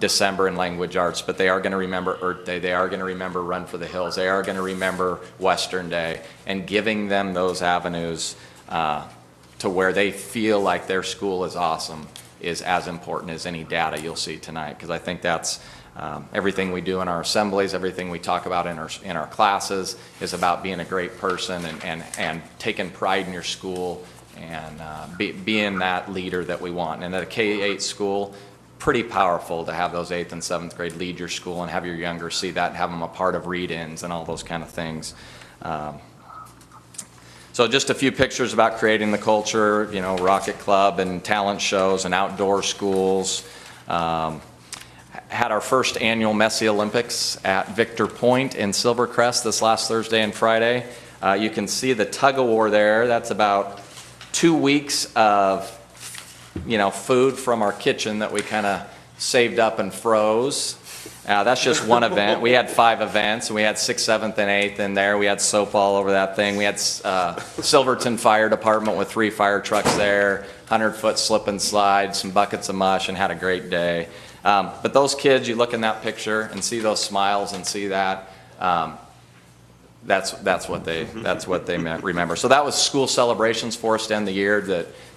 December in language arts, but they are going to remember Earth Day. They are going to remember Run for the Hills. They are going to remember Western Day, and giving them those avenues to where they feel like their school is awesome is as important as any data you'll see tonight, because I think that's everything we do in our assemblies, everything we talk about in our classes is about being a great person and taking pride in your school and being that leader that we want. And at a K-8 school, pretty powerful to have those 8th and 7th grade lead your school and have your younger see that and have them a part of read-ins and all those kind of things. So just a few pictures about creating the culture, you know, Rocket Club and talent shows and outdoor schools. Had our first annual Messi Olympics at Victor Point in Silvercrest this last Thursday and Friday. You can see the tug of war there. That's about 2 weeks of, you know, food from our kitchen that we kind of saved up and froze. That's just one event. We had 5 events, and we had 6th, 7th, and 8th in there. We had soap all over that thing. We had Silverton Fire Department with 3 fire trucks there, 100-foot slip and slide, some buckets of mush, and had a great day. But those kids, you look in that picture and see those smiles and see that, that's what they meant, remember. So that was school celebrations for us to end the year,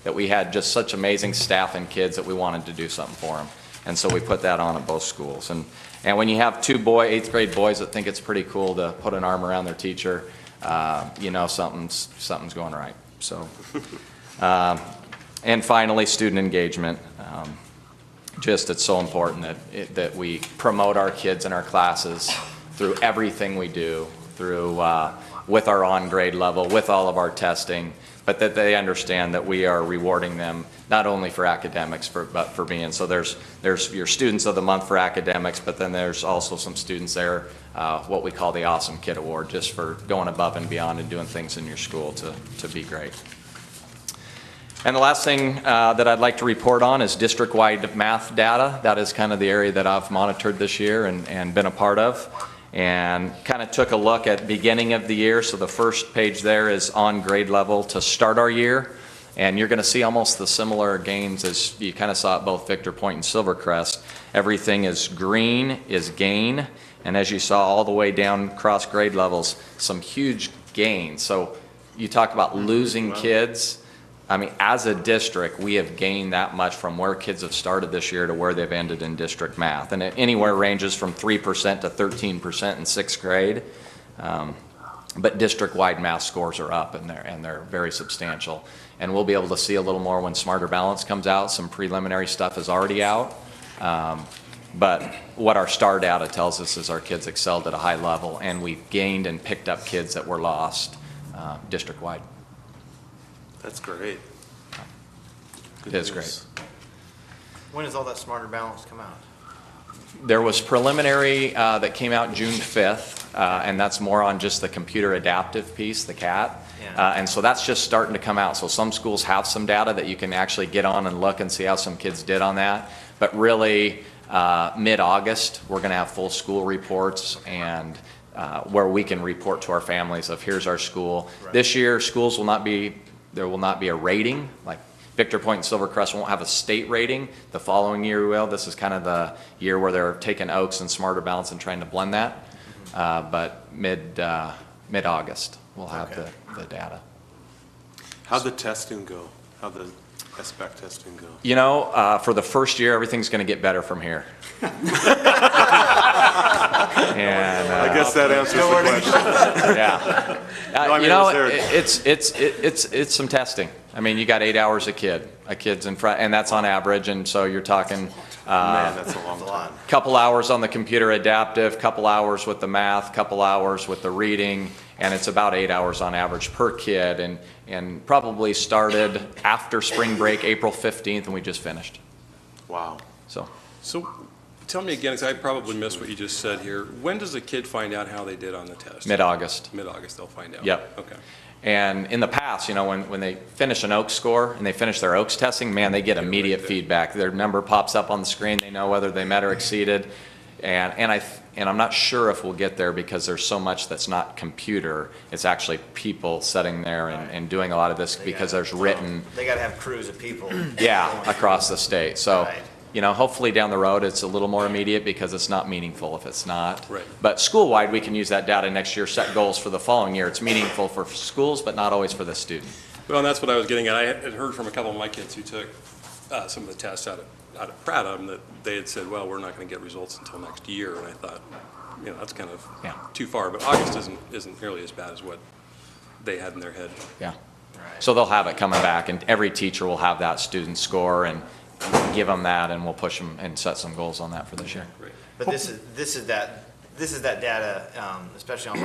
that we had just such amazing staff and kids that we wanted to do something for them. And so we put that on at both schools. And when you have 2 8th grade boys that think it's pretty cool to put an arm around their teacher, you know something's going right. So, and finally, student engagement. Just it's so important that we promote our kids in our classes through everything we do, through with our on-grade level, with all of our testing, but that they understand that we are rewarding them not only for academics, but for being. So there's your Students of the Month for academics, but then there's also some students there, what we call the Awesome Kid Award, just for going above and beyond and doing things in your school to be great. And the last thing that I'd like to report on is district-wide math data. That is kind of the area that I've monitored this year and been a part of. And kind of took a look at beginning of the year. So the first page there is on grade level to start our year. And you're going to see almost the similar gains as you kind of saw at both Victor Point and Silvercrest. Everything is green is gain. And as you saw all the way down across grade levels, some huge gains. So you talk about losing kids. I mean, as a district, we have gained that much from where kids have started this year to where they've ended in district math. And it anywhere ranges from 3% to 13% in 6th grade. But district-wide math scores are up, and they're very substantial. And we'll be able to see a little more when Smarter Balance comes out. Some preliminary stuff is already out. But what our STAR data tells us is our kids excelled at a high level, and we've gained and picked up kids that were lost district-wide. That's great. It is great. When does all that Smarter Balance come out? There was preliminary that came out June 5th, and that's more on just the computer adaptive piece, the CAT. Yeah. And so that's just starting to come out. So some schools have some data that you can actually get on and look and see how some kids did on that. But really, mid-August, we're going to have full school reports and where we can report to our families of here's our school. Right. This year, schools will not be, there will not be a rating. Like Victor Point and Silvercrest won't have a state rating. The following year we will. This is kind of the year where they're taking Oaks and Smarter Balance and trying to blend that. But mid-August, we'll have the data. How'd the testing go? How'd the SBAC testing go? You know, for the first year, everything's going to get better from here. And I guess that answers the question. Yeah. No, I mean, you know, was there... it's some testing. I mean, you got 8 hours a kid's in front, and that's on average. And so you're talking Man, that's a long time. couple hours on the computer adaptive, couple hours with the math, couple hours with the reading, and it's about 8 hours on average per kid. And probably started after spring break, April 15th, and we just finished. Wow. So tell me again, because I probably missed what you just said here. When does a kid find out how they did on the test? Mid-August. Mid-August they'll find out. Yep. Okay. And in the past, you know, when they finish an Oaks score and they finish their Oaks testing, man, they get immediate feedback. Their number pops up on the screen. They know whether they met or exceeded. And I'm not sure if we'll get there because there's so much that's not computer. It's actually people sitting there and doing a lot of this because there's written. They got to have crews of people. Yeah, across the state. So. Right. You know, hopefully down the road it's a little more immediate because it's not meaningful if it's not. Right. But school-wide, we can use that data next year, set goals for the following year. It's meaningful for schools, but not always for the student. Well, and that's what I was getting at. I had heard from a couple of my kids who took some of the tests out of Prattam, that they had said, well, we're not going to get results until next year. And I thought, that's kind of too far. But August isn't nearly as bad as what they had in their head. Yeah. So they'll have it coming back, and every teacher will have that student score and give them that, and we'll push them and set some goals on that for this year. Great. But this is that data, especially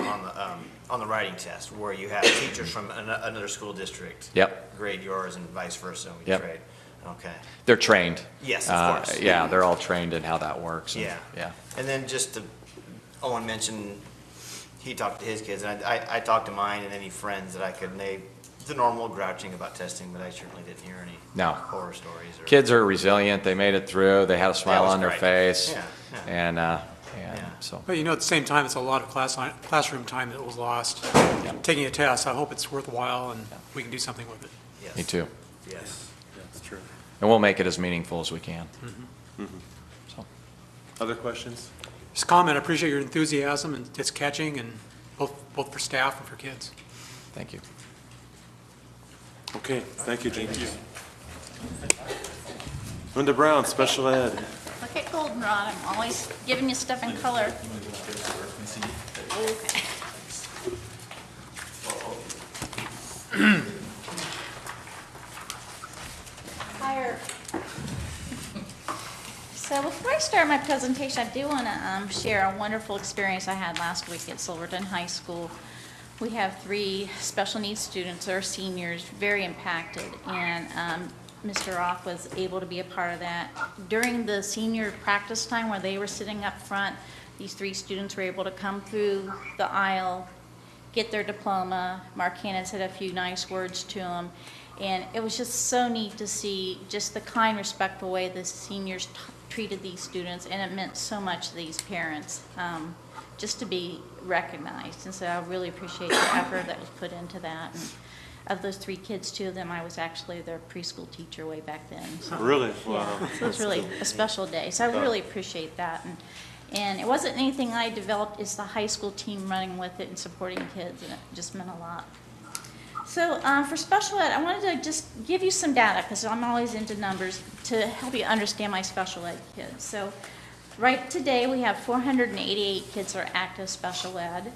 on the writing test, where you have teachers from another school district. Yep. Grade yours and vice versa, and we Yep. trade. Okay. They're trained. Yes, of course. Yeah, they're all trained in how that works. Yeah. Yeah. And then Owen mentioned he talked to his kids, and I talked to mine and any friends that I could name. The normal grouching about testing, but I certainly didn't hear any horror stories. Kids are resilient. They made it through. They had a smile on their great. face. Yeah, And so. But at the same time, it's a lot of classroom time that was lost. Taking a test, I hope it's worthwhile and we can do something with it. Yes. Me too. Yes. Yeah, that's true. And we'll make it as meaningful as we can. So. Other questions? Just comment, I appreciate your enthusiasm and it's catching, and both for staff and for kids. Thank you. Okay, thank you, Gene. Linda Brown, special ed. Look at Goldenrod, I'm always giving you stuff in color. Okay. Higher. So before I start my presentation, I do want to share a wonderful experience I had last week at Silverton High School. We have 3 special needs students, or seniors, very impacted, and Mr. Roth was able to be a part of that. During the senior practice time where they were sitting up front, these 3 students were able to come through the aisle, get their diploma. Mark Hannon said a few nice words to them, and it was just so neat to see just the kind, respectful way the seniors treated these students, and it meant so much to these parents. Just to be recognized, and so I really appreciate the effort that was put into that. And of those 3 kids, 2 of them, I was actually their preschool teacher way back then. So, Really? Wow. Yeah, so it was really a special day. So I really appreciate that. And it wasn't anything I developed, it's the high school team running with it and supporting kids, and it just meant a lot. So for special ed, I wanted to just give you some data, because I'm always into numbers, to help you understand my special ed kids. So right today, we have 488 kids that are active special ed.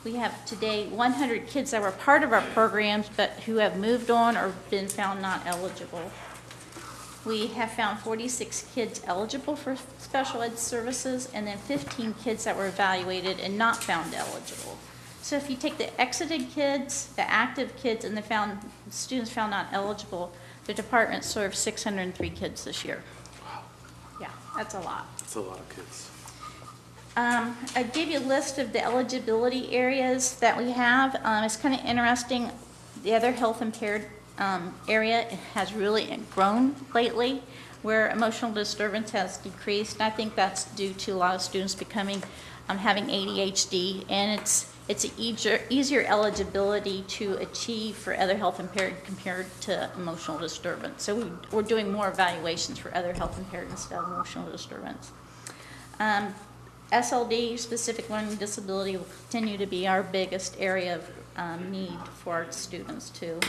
We have today 100 kids that were part of our programs but who have moved on or been found not eligible. We have found 46 kids eligible for special ed services, and then 15 kids that were evaluated and not found eligible. So if you take the exited kids, the active kids, and the students found not eligible, the department served 603 kids this year. Yeah, that's a lot. That's a lot of kids. I gave you a list of the eligibility areas that we have. It's kind of interesting. The other health impaired area has really grown lately, where emotional disturbance has decreased. And I think that's due to a lot of students having ADHD, and it's easier eligibility to achieve for other health impaired compared to emotional disturbance. So we're doing more evaluations for other health impaired instead of emotional disturbance. SLD, specific learning disability, will continue to be our biggest area of need for our students too.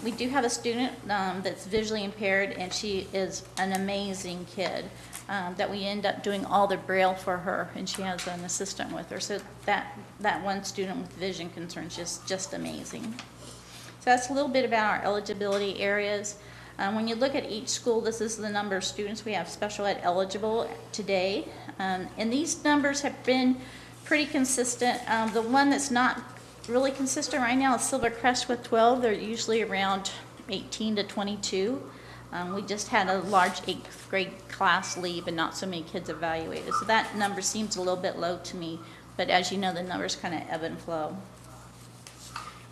We do have a student that's visually impaired, and she is an amazing kid that we end up doing all the Braille for her, and she has an assistant with her. So that one student with vision concerns is just amazing. So that's a little bit about our eligibility areas. When you look at each school, this is the number of students we have special ed eligible today. And these numbers have been pretty consistent. The one that's not really consistent right now is Silvercrest with 12. They're usually around 18 to 22. We just had a large 8th grade class leave and not so many kids evaluated. So that number seems a little bit low to me, but as you know, the numbers kind of ebb and flow.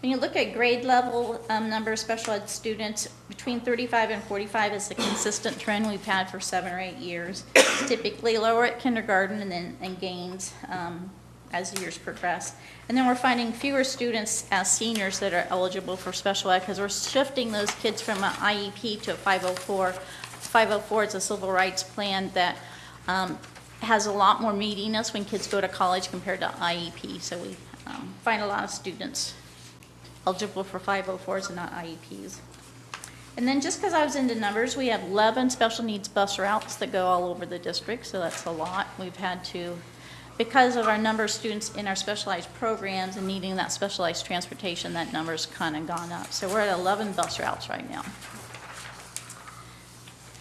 When you look at grade level number of special ed students, between 35 and 45 is a consistent trend we've had for 7 or 8 years. It's typically lower at kindergarten and gains as the years progress. And then we're finding fewer students as seniors that are eligible for special ed, because we're shifting those kids from an IEP to a 504. 504 is a civil rights plan that has a lot more meatiness when kids go to college compared to IEP. So we find a lot of students eligible for 504s and not IEPs. And then just because I was into numbers, we have 11 special needs bus routes that go all over the district, so that's a lot. We've had to, because of our number of students in our specialized programs and needing that specialized transportation, that number's kind of gone up. So we're at 11 bus routes right now.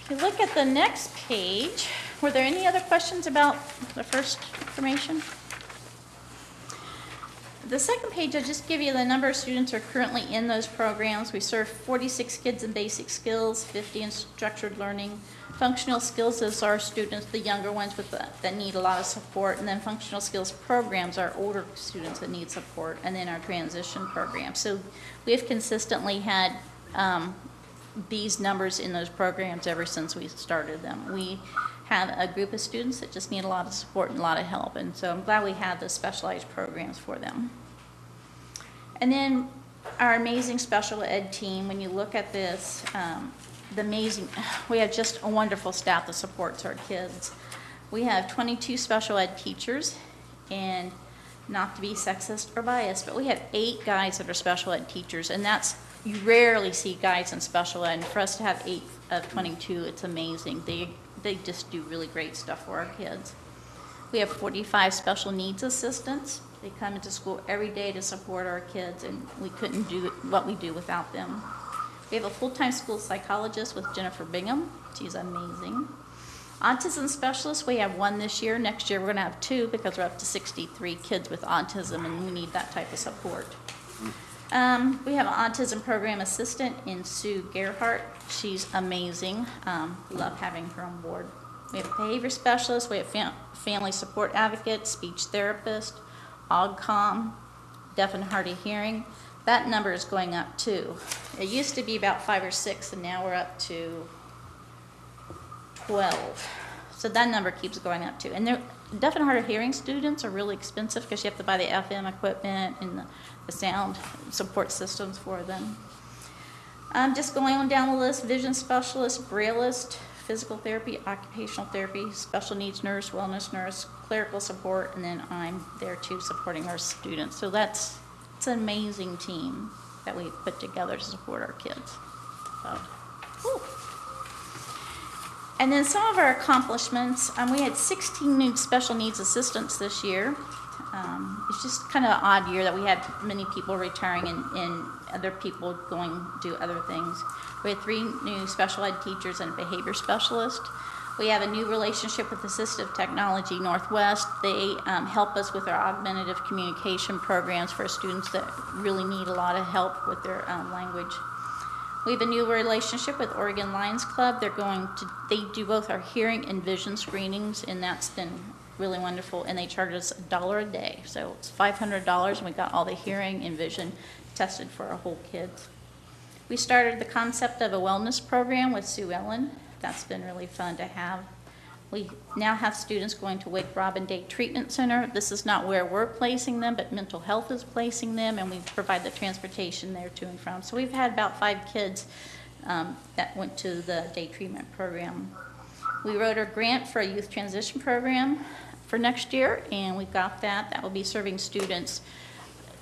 If you look at the next page, were there any other questions about the first information? The second page, I'll just give you the number of students who are currently in those programs. We serve 46 kids in basic skills, 50 in structured learning. Functional skills is our students, the younger ones that need a lot of support, and then functional skills programs are older students that need support, and then our transition program. So we have consistently had these numbers in those programs ever since we started them. We have a group of students that just need a lot of support and a lot of help, and so I'm glad we have the specialized programs for them. And then our amazing special ed team, when you look at this, we have just a wonderful staff that supports our kids. We have 22 special ed teachers, and not to be sexist or biased, but we have 8 guys that are special ed teachers, and you rarely see guys in special ed, and for us to have 8 of 22, it's amazing. They just do really great stuff for our kids. We have 45 special needs assistants. They come into school every day to support our kids, and we couldn't do what we do without them. We have a full-time school psychologist with Jennifer Bingham. She's amazing. Autism specialists, we have 1 this year. Next year we're going to have 2 because we're up to 63 kids with autism, and we need that type of support. We have an autism program assistant in Sue Gerhardt. She's amazing. Love having her on board. We have behavior specialists. We have family support advocates, speech therapist, OGCOM, deaf and hard of hearing. That number is going up too. It used to be about 5 or 6, and now we're up to 12. So that number keeps going up too. And deaf and hard of hearing students are really expensive because you have to buy the FM equipment and the sound support systems for them. Just going on down the list, vision specialist, brailleist, physical therapy, occupational therapy, special needs nurse, wellness nurse, clerical support, and then I'm there too supporting our students. So it's an amazing team that we put together to support our kids. So, whew. And then some of our accomplishments, we had 16 new special needs assistants this year. It's just kind of an odd year that we had many people retiring and other people going to do other things. We had 3 new special ed teachers and a behavior specialist. We have a new relationship with Assistive Technology Northwest. They help us with our augmentative communication programs for students that really need a lot of help with their language. We have a new relationship with Oregon Lions Club. They do both our hearing and vision screenings, and that's been really wonderful, and they charge us $1 a day. So it's $500, and we got all the hearing and vision tested for our whole kids. We started the concept of a wellness program with Sue Ellen. That's been really fun to have. We now have students going to Wake Robin Day Treatment Center. This is not where we're placing them, but mental health is placing them, and we provide the transportation there to and from. So we've had about 5 kids that went to the day treatment program. We wrote a grant for a youth transition program for next year, and we got that. That will be serving students,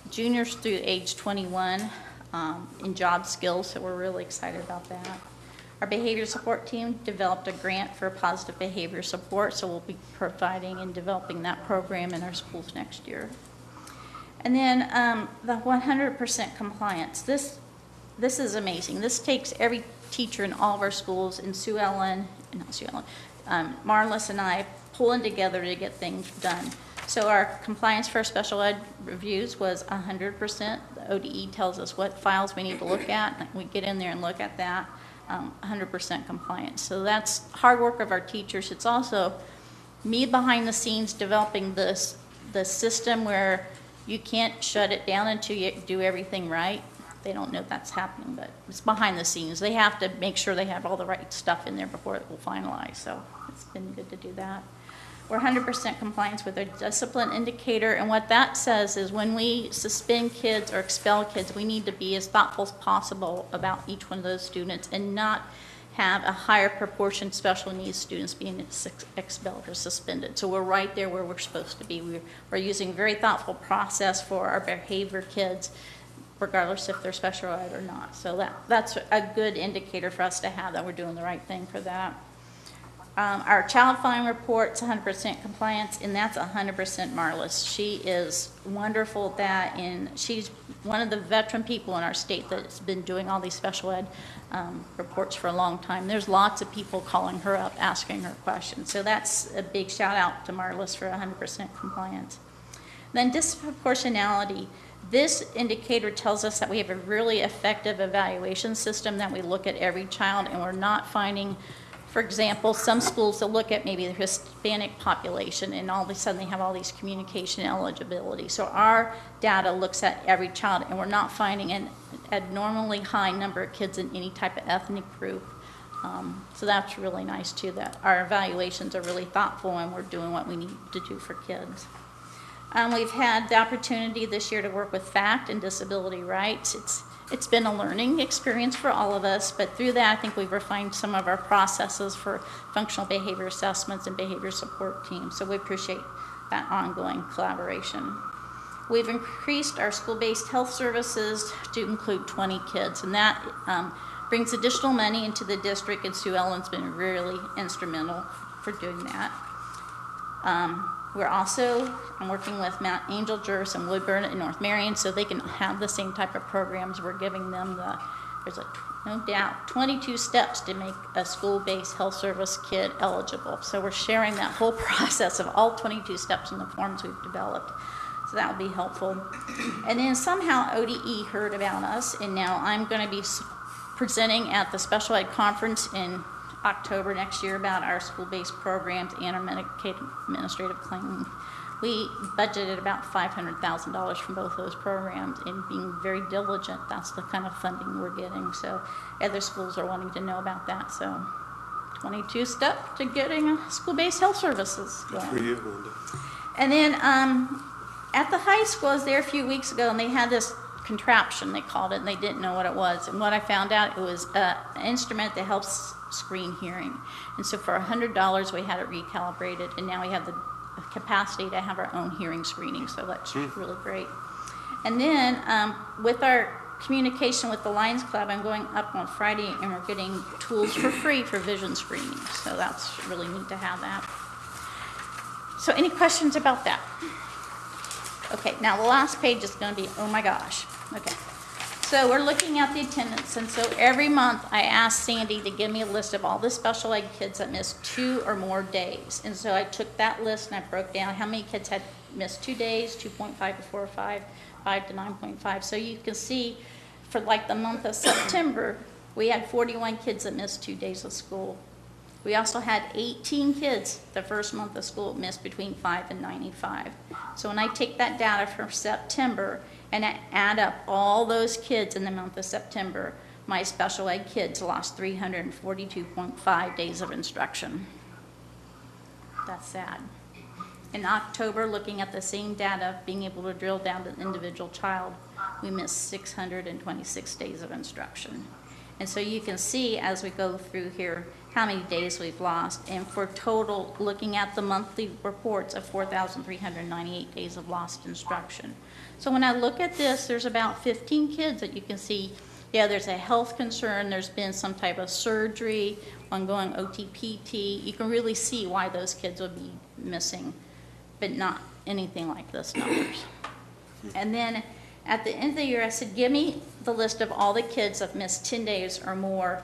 juniors through age 21, in job skills, so we're really excited about that. Our behavior support team developed a grant for positive behavior support, so we'll be providing and developing that program in our schools next year. And then the 100% compliance. This is amazing. This takes every teacher in all of our schools, and Marlis and I pulling together to get things done. So our compliance for our special ed reviews was 100%. The ODE tells us what files we need to look at, and we get in there and look at that. 100% compliance. So that's hard work of our teachers. It's also me behind the scenes developing the system where you can't shut it down until you do everything right. They don't know that's happening, but it's behind the scenes. They have to make sure they have all the right stuff in there before it will finalize. So it's been good to do that. We're 100% compliance with our discipline indicator, and what that says is when we suspend kids or expel kids, we need to be as thoughtful as possible about each one of those students and not have a higher proportion of special needs students being expelled or suspended. So we're right there where we're supposed to be. We're using a very thoughtful process for our behavior kids regardless if they're special ed or not. So that's a good indicator for us to have that we're doing the right thing for that. Our child find report's 100% compliance, and that's 100% Marlis. She is wonderful at that, and she's one of the veteran people in our state that's been doing all these special ed reports for a long time. There's lots of people calling her up, asking her questions. So that's a big shout out to Marlis for 100% compliance. Then disproportionality. This indicator tells us that we have a really effective evaluation system, that we look at every child and we're not finding, for example, some schools will look at maybe the Hispanic population and all of a sudden they have all these communication eligibility. So our data looks at every child and we're not finding an abnormally high number of kids in any type of ethnic group. So that's really nice too, that our evaluations are really thoughtful and we're doing what we need to do for kids. We've had the opportunity this year to work with FACT and disability rights. It's been a learning experience for all of us, but through that I think we've refined some of our processes for functional behavior assessments and behavior support teams, so we appreciate that ongoing collaboration. We've increased our school-based health services to include 20 kids, and that brings additional money into the district, and Sue Ellen's been really instrumental for doing that. I'm working with Mount Angel, Jervis, and Woodburn in North Marion so they can have the same type of programs. We're giving them there's no doubt 22 steps to make a school-based health service kid eligible. So we're sharing that whole process of all 22 steps in the forms we've developed. So that will be helpful. And then somehow ODE heard about us, and now I'm going to be presenting at the Special Ed Conference in October next year about our school-based programs and our Medicaid administrative claim. We budgeted about $500,000 from both those programs, and being very diligent, that's the kind of funding we're getting. So other schools are wanting to know about that. So 22 step to getting school-based health services. Good for you, Linda. And then at the high school, I was there a few weeks ago, and they had this contraption, they called it, and they didn't know what it was. And what I found out, it was an instrument that helps screen hearing. And so for $100, we had it recalibrated, and now we have the capacity to have our own hearing screening, so that's really great. And then with our communication with the Lions Club, I'm going up on Friday, and we're getting tools for free for vision screening, so that's really neat to have that. So any questions about that? Okay, now the last page is going to be, oh my gosh. Okay, so we're looking at the attendance, and so every month I ask Sandy to give me a list of all the special ed kids that missed 2 or more days. And so I took that list and I broke down how many kids had missed 2 days, 2.5 to 4 or 5, 5 to 9.5. So you can see for like the month of September, we had 41 kids that missed 2 days of school. We also had 18 kids the first month of school missed between 5 and 95. So when I take that data from September and I add up all those kids in the month of September, my special ed kids lost 342.5 days of instruction. That's sad. In October, looking at the same data, being able to drill down to the individual child, we missed 626 days of instruction. And so you can see as we go through here how many days we've lost. And for total, looking at the monthly reports of 4,398 days of lost instruction. So when I look at this, there's about 15 kids that you can see, yeah, there's a health concern, there's been some type of surgery, ongoing OTPT. You can really see why those kids would be missing, but not anything like this numbers. And then at the end of the year, I said, give me the list of all the kids that missed 10 days or more.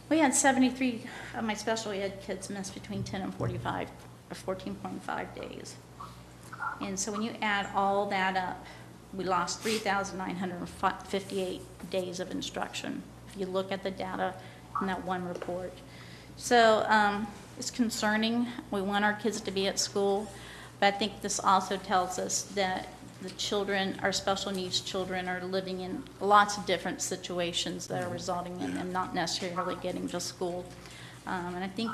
We had 73 of my special ed kids miss between 10 and 45, or 14.5 days. And so when you add all that up, we lost 3,958 days of instruction, if you look at the data in that one report. So it's concerning. We want our kids to be at school, but I think this also tells us that the children, our special needs children, are living in lots of different situations that are resulting in them not necessarily getting to school. And I think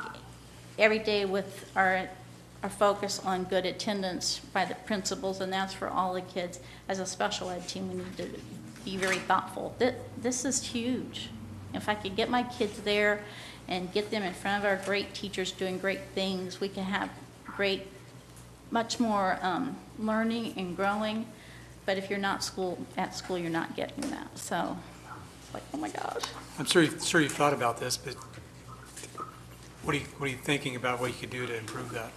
every day with our focus on good attendance by the principals, and that's for all the kids, as a special ed team, we need to be very thoughtful. This is huge. If I could get my kids there and get them in front of our great teachers doing great things, we can have much more learning and growing. But if you're not at school, you're not getting that. So it's like, oh my gosh. I'm sure you've thought about this, but what are you thinking about what you could do to improve that?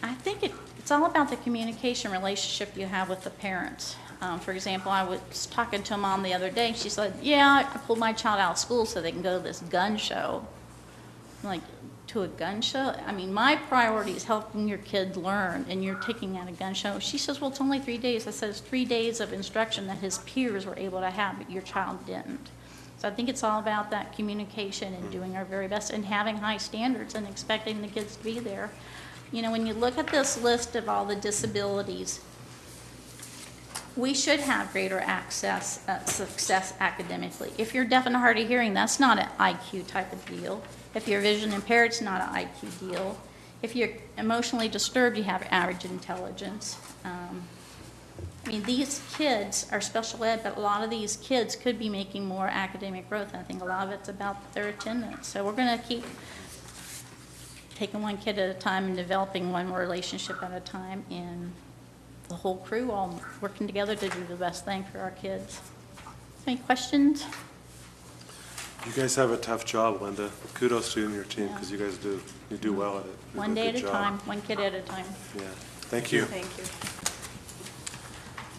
I think it's all about the communication relationship you have with the parents. For example, I was talking to a mom the other day. She said, yeah, I pulled my child out of school so they can go to this gun show. I'm like, to a gun show? I mean, my priority is helping your kid learn, and you're taking out a gun show. She says, well, it's only 3 days. I said, it's 3 days of instruction that his peers were able to have, but your child didn't. So I think it's all about that communication and doing our very best and having high standards and expecting the kids to be there. You know, when you look at this list of all the disabilities, we should have greater success academically. If you're deaf and hard of hearing, that's not an IQ type of deal. If you're vision impaired, it's not an IQ deal. If you're emotionally disturbed, you have average intelligence. I mean, these kids are special ed, but a lot of these kids could be making more academic growth. And I think a lot of it's about their attendance. So we're going to keep taking one kid at a time and developing one relationship at a time, and the whole crew all working together to do the best thing for our kids. Any questions? You guys have a tough job, Linda. Kudos to you and your team, because you guys do well at it. You do One a day good at a job. time, one kid at a time. Yeah, thank you. Thank you.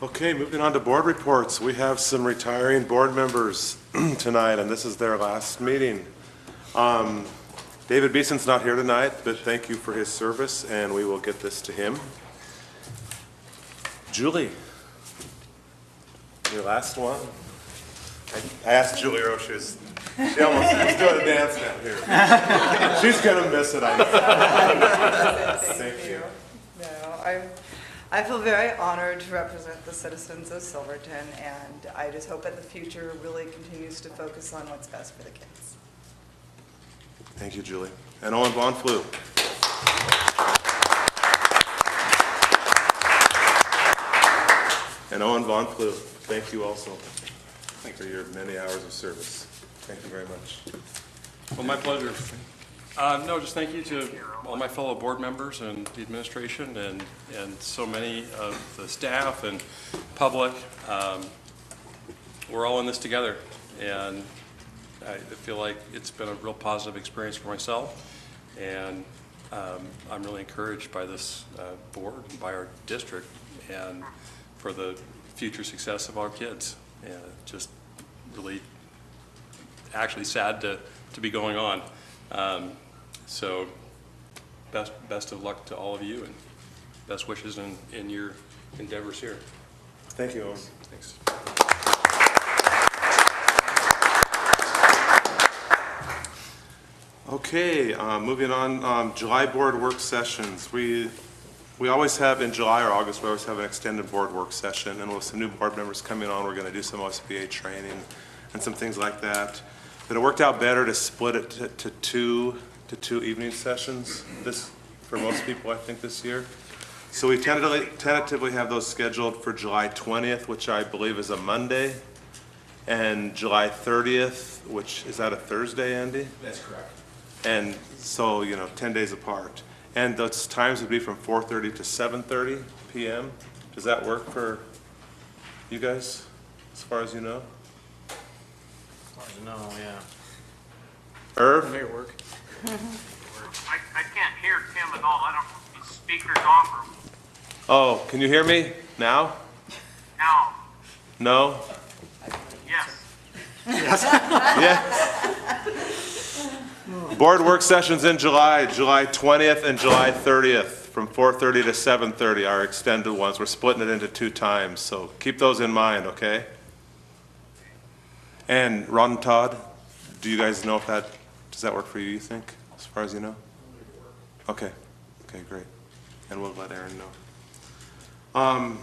Okay, moving on to board reports. We have some retiring board members tonight, and this is their last meeting. David Beeson's not here tonight, but thank you for his service, and we will get this to him. Julie, your last one. I asked Julie Rowe, she almost was doing a dance down here. She's gonna miss it, I know. Thank you. No, I feel very honored to represent the citizens of Silverton, and I just hope that the future really continues to focus on what's best for the kids. Thank you, Julie. And Owen Von Flew. And Owen Von Flew, thank you also for your many hours of service. Thank you very much. Well, my pleasure. No, just thank you to all my fellow board members and the administration and so many of the staff and public. We're all in this together, and I feel like it's been a real positive experience for myself, and I'm really encouraged by this board and by our district and for the future success of our kids. And just really actually sad to be going on. So best of luck to all of you, and best wishes in your endeavors here. Thank you, Owen. Thanks. Okay, moving on, July board work sessions. We always have, in July or August, we always have an extended board work session, and with some new board members coming on, we're going to do some OSBA training and some things like that. But it worked out better to split it to two evening sessions for most people, I think, this year. So we tentatively have those scheduled for July 20th, which I believe is a Monday, and July 30th, which, is that a Thursday, Andy? That's correct. And so, 10 days apart. And those times would be from 4:30 to 7:30 p.m. Does that work for you guys, as far as you know? No, yeah. Irv? May work. I can't hear Tim at all. I don't know if his speaker's off or Oh, can you hear me now? now. No? Yes. Yeah. Board work sessions in July 20th and July 30th, from 4:30 to 7:30, our extended ones. We're splitting it into 2 times, so keep those in mind, okay? And Ron and Todd, do you guys know if does that work for you, you think, as far as you know? Okay, great. And we'll let Aaron know.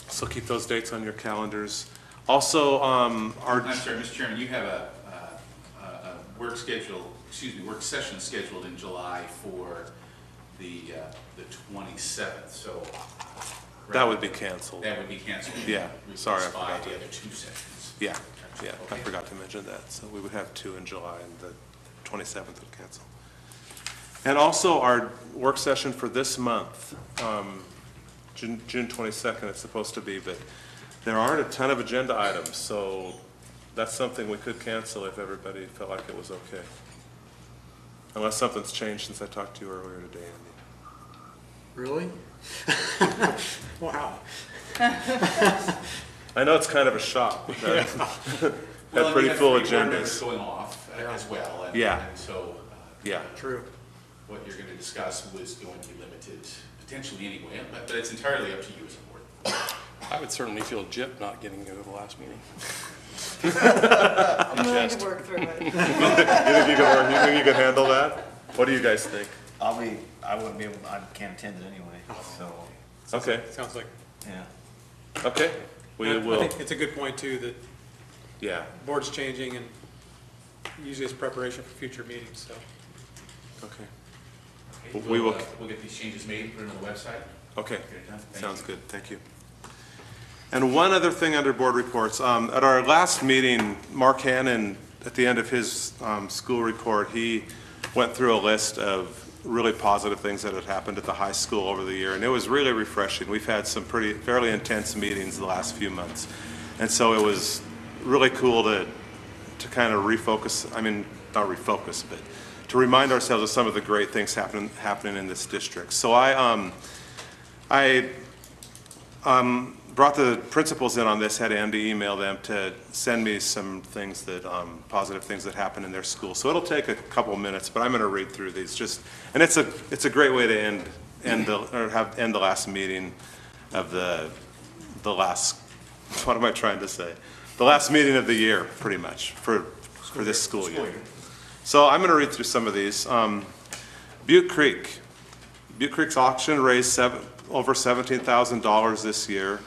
So keep those dates on your calendars. Also, I'm sorry, Mr. Chairman, you have a work session scheduled in July for the 27th, so. that would be canceled. That would be canceled. Yeah, sorry, I Replaced by forgot the to. other 2 sessions. Yeah, I Okay. forgot to mention that. So we would have 2 in July, and the 27th would cancel. And also our work session for this month, June 22nd it's supposed to be, but there aren't a ton of agenda items, so that's something we could cancel if everybody felt like it was okay. Unless something's changed since I talked to you earlier today, Andy. Really? Wow. I know it's kind of a shock, but that Well, had pretty and full you have 3 board members agendas. going off as well. And, Yeah. And so, Yeah. True. what you're going to discuss was going to be limited potentially anyway, but it's entirely up to you as a board. I would certainly feel gypped not getting to go to the last meeting. I'm willing to work through it. You think you can handle that? What do you guys think? I wouldn't be able, I can't attend it anyway, so, Okay, Sounds like, yeah. okay, we I will, think it's a good point too, that yeah, board's changing and usually it's preparation for future meetings, so. okay, Okay, We will- we'll get these changes made and put it on the website. okay. Get it done. Thank Sounds you. good, thank you. And one other thing under board reports, at our last meeting, Mark Hannon, at the end of his school report, he went through a list of really positive things that had happened at the high school over the year, and it was really refreshing. We've had some fairly intense meetings the last few months, and so it was really cool to kind of refocus, I mean, not refocus, but to remind ourselves of some of the great things happening in this district. So I brought the principals in on this, had Andy email them to send me some things that, positive things that happened in their school. So it'll take a couple minutes, but I'm gonna read through these and it's a great way to end the last meeting of the last, what am I trying to say? The last meeting of the year, pretty much, for this school year. So I'm gonna read through some of these. Butte Creek's auction raised over $17,000 this year.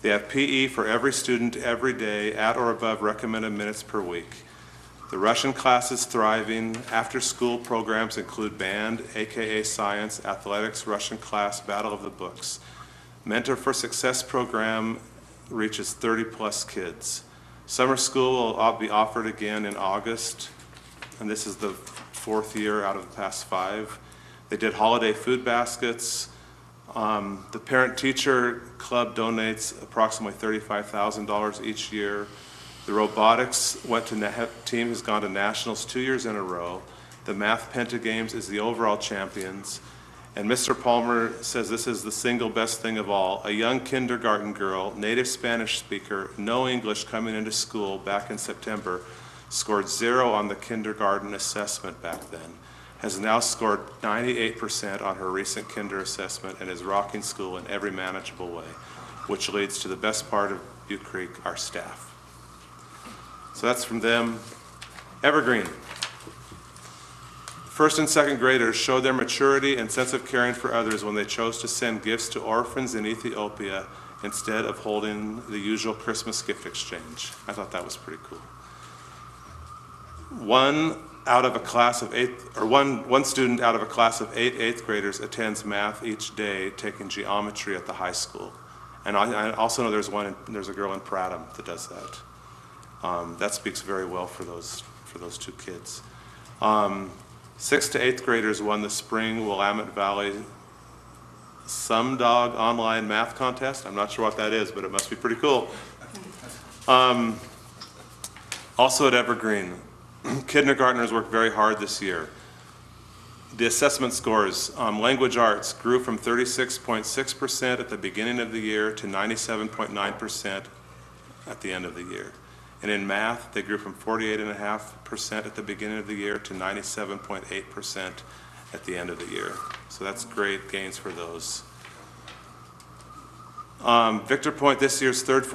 They have PE for every student every day at or above recommended minutes per week. The Russian class is thriving. After-school programs include band, AKA science, athletics, Russian class, Battle of the Books. Mentor for Success program reaches 30-plus kids. Summer school will be offered again in August, and this is the 4th year out of the past 5. They did holiday food baskets. The parent-teacher club donates approximately $35,000 each year. The robotics team has gone to nationals 2 years in a row. The math pentagames is the overall champions. And Mr. Palmer says this is the single best thing of all. A young kindergarten girl, native Spanish speaker, no English coming into school back in September, scored 0 on the kindergarten assessment back then, has now scored 98% on her recent kinder assessment and is rocking school in every manageable way, which leads to the best part of Butte Creek, our staff. So that's from them. Evergreen. First and second graders showed their maturity and sense of caring for others when they chose to send gifts to orphans in Ethiopia instead of holding the usual Christmas gift exchange. I thought that was pretty cool. One student out of a class of 8 eighth graders attends math each day, taking geometry at the high school. And I also know there's a girl in Prattam that does that. That speaks very well for those 2 kids. 6th to 8th graders won the spring Willamette Valley Some Dog online math contest. I'm not sure what that is, but it must be pretty cool. Also at Evergreen, kindergartners worked very hard this year. The assessment scores, language arts grew from 36.6% at the beginning of the year to 97.9% at the end of the year. And in math, they grew from 48.5% at the beginning of the year to 97.8% at the end of the year. So that's great gains for those. Victor Point, this year's 4th,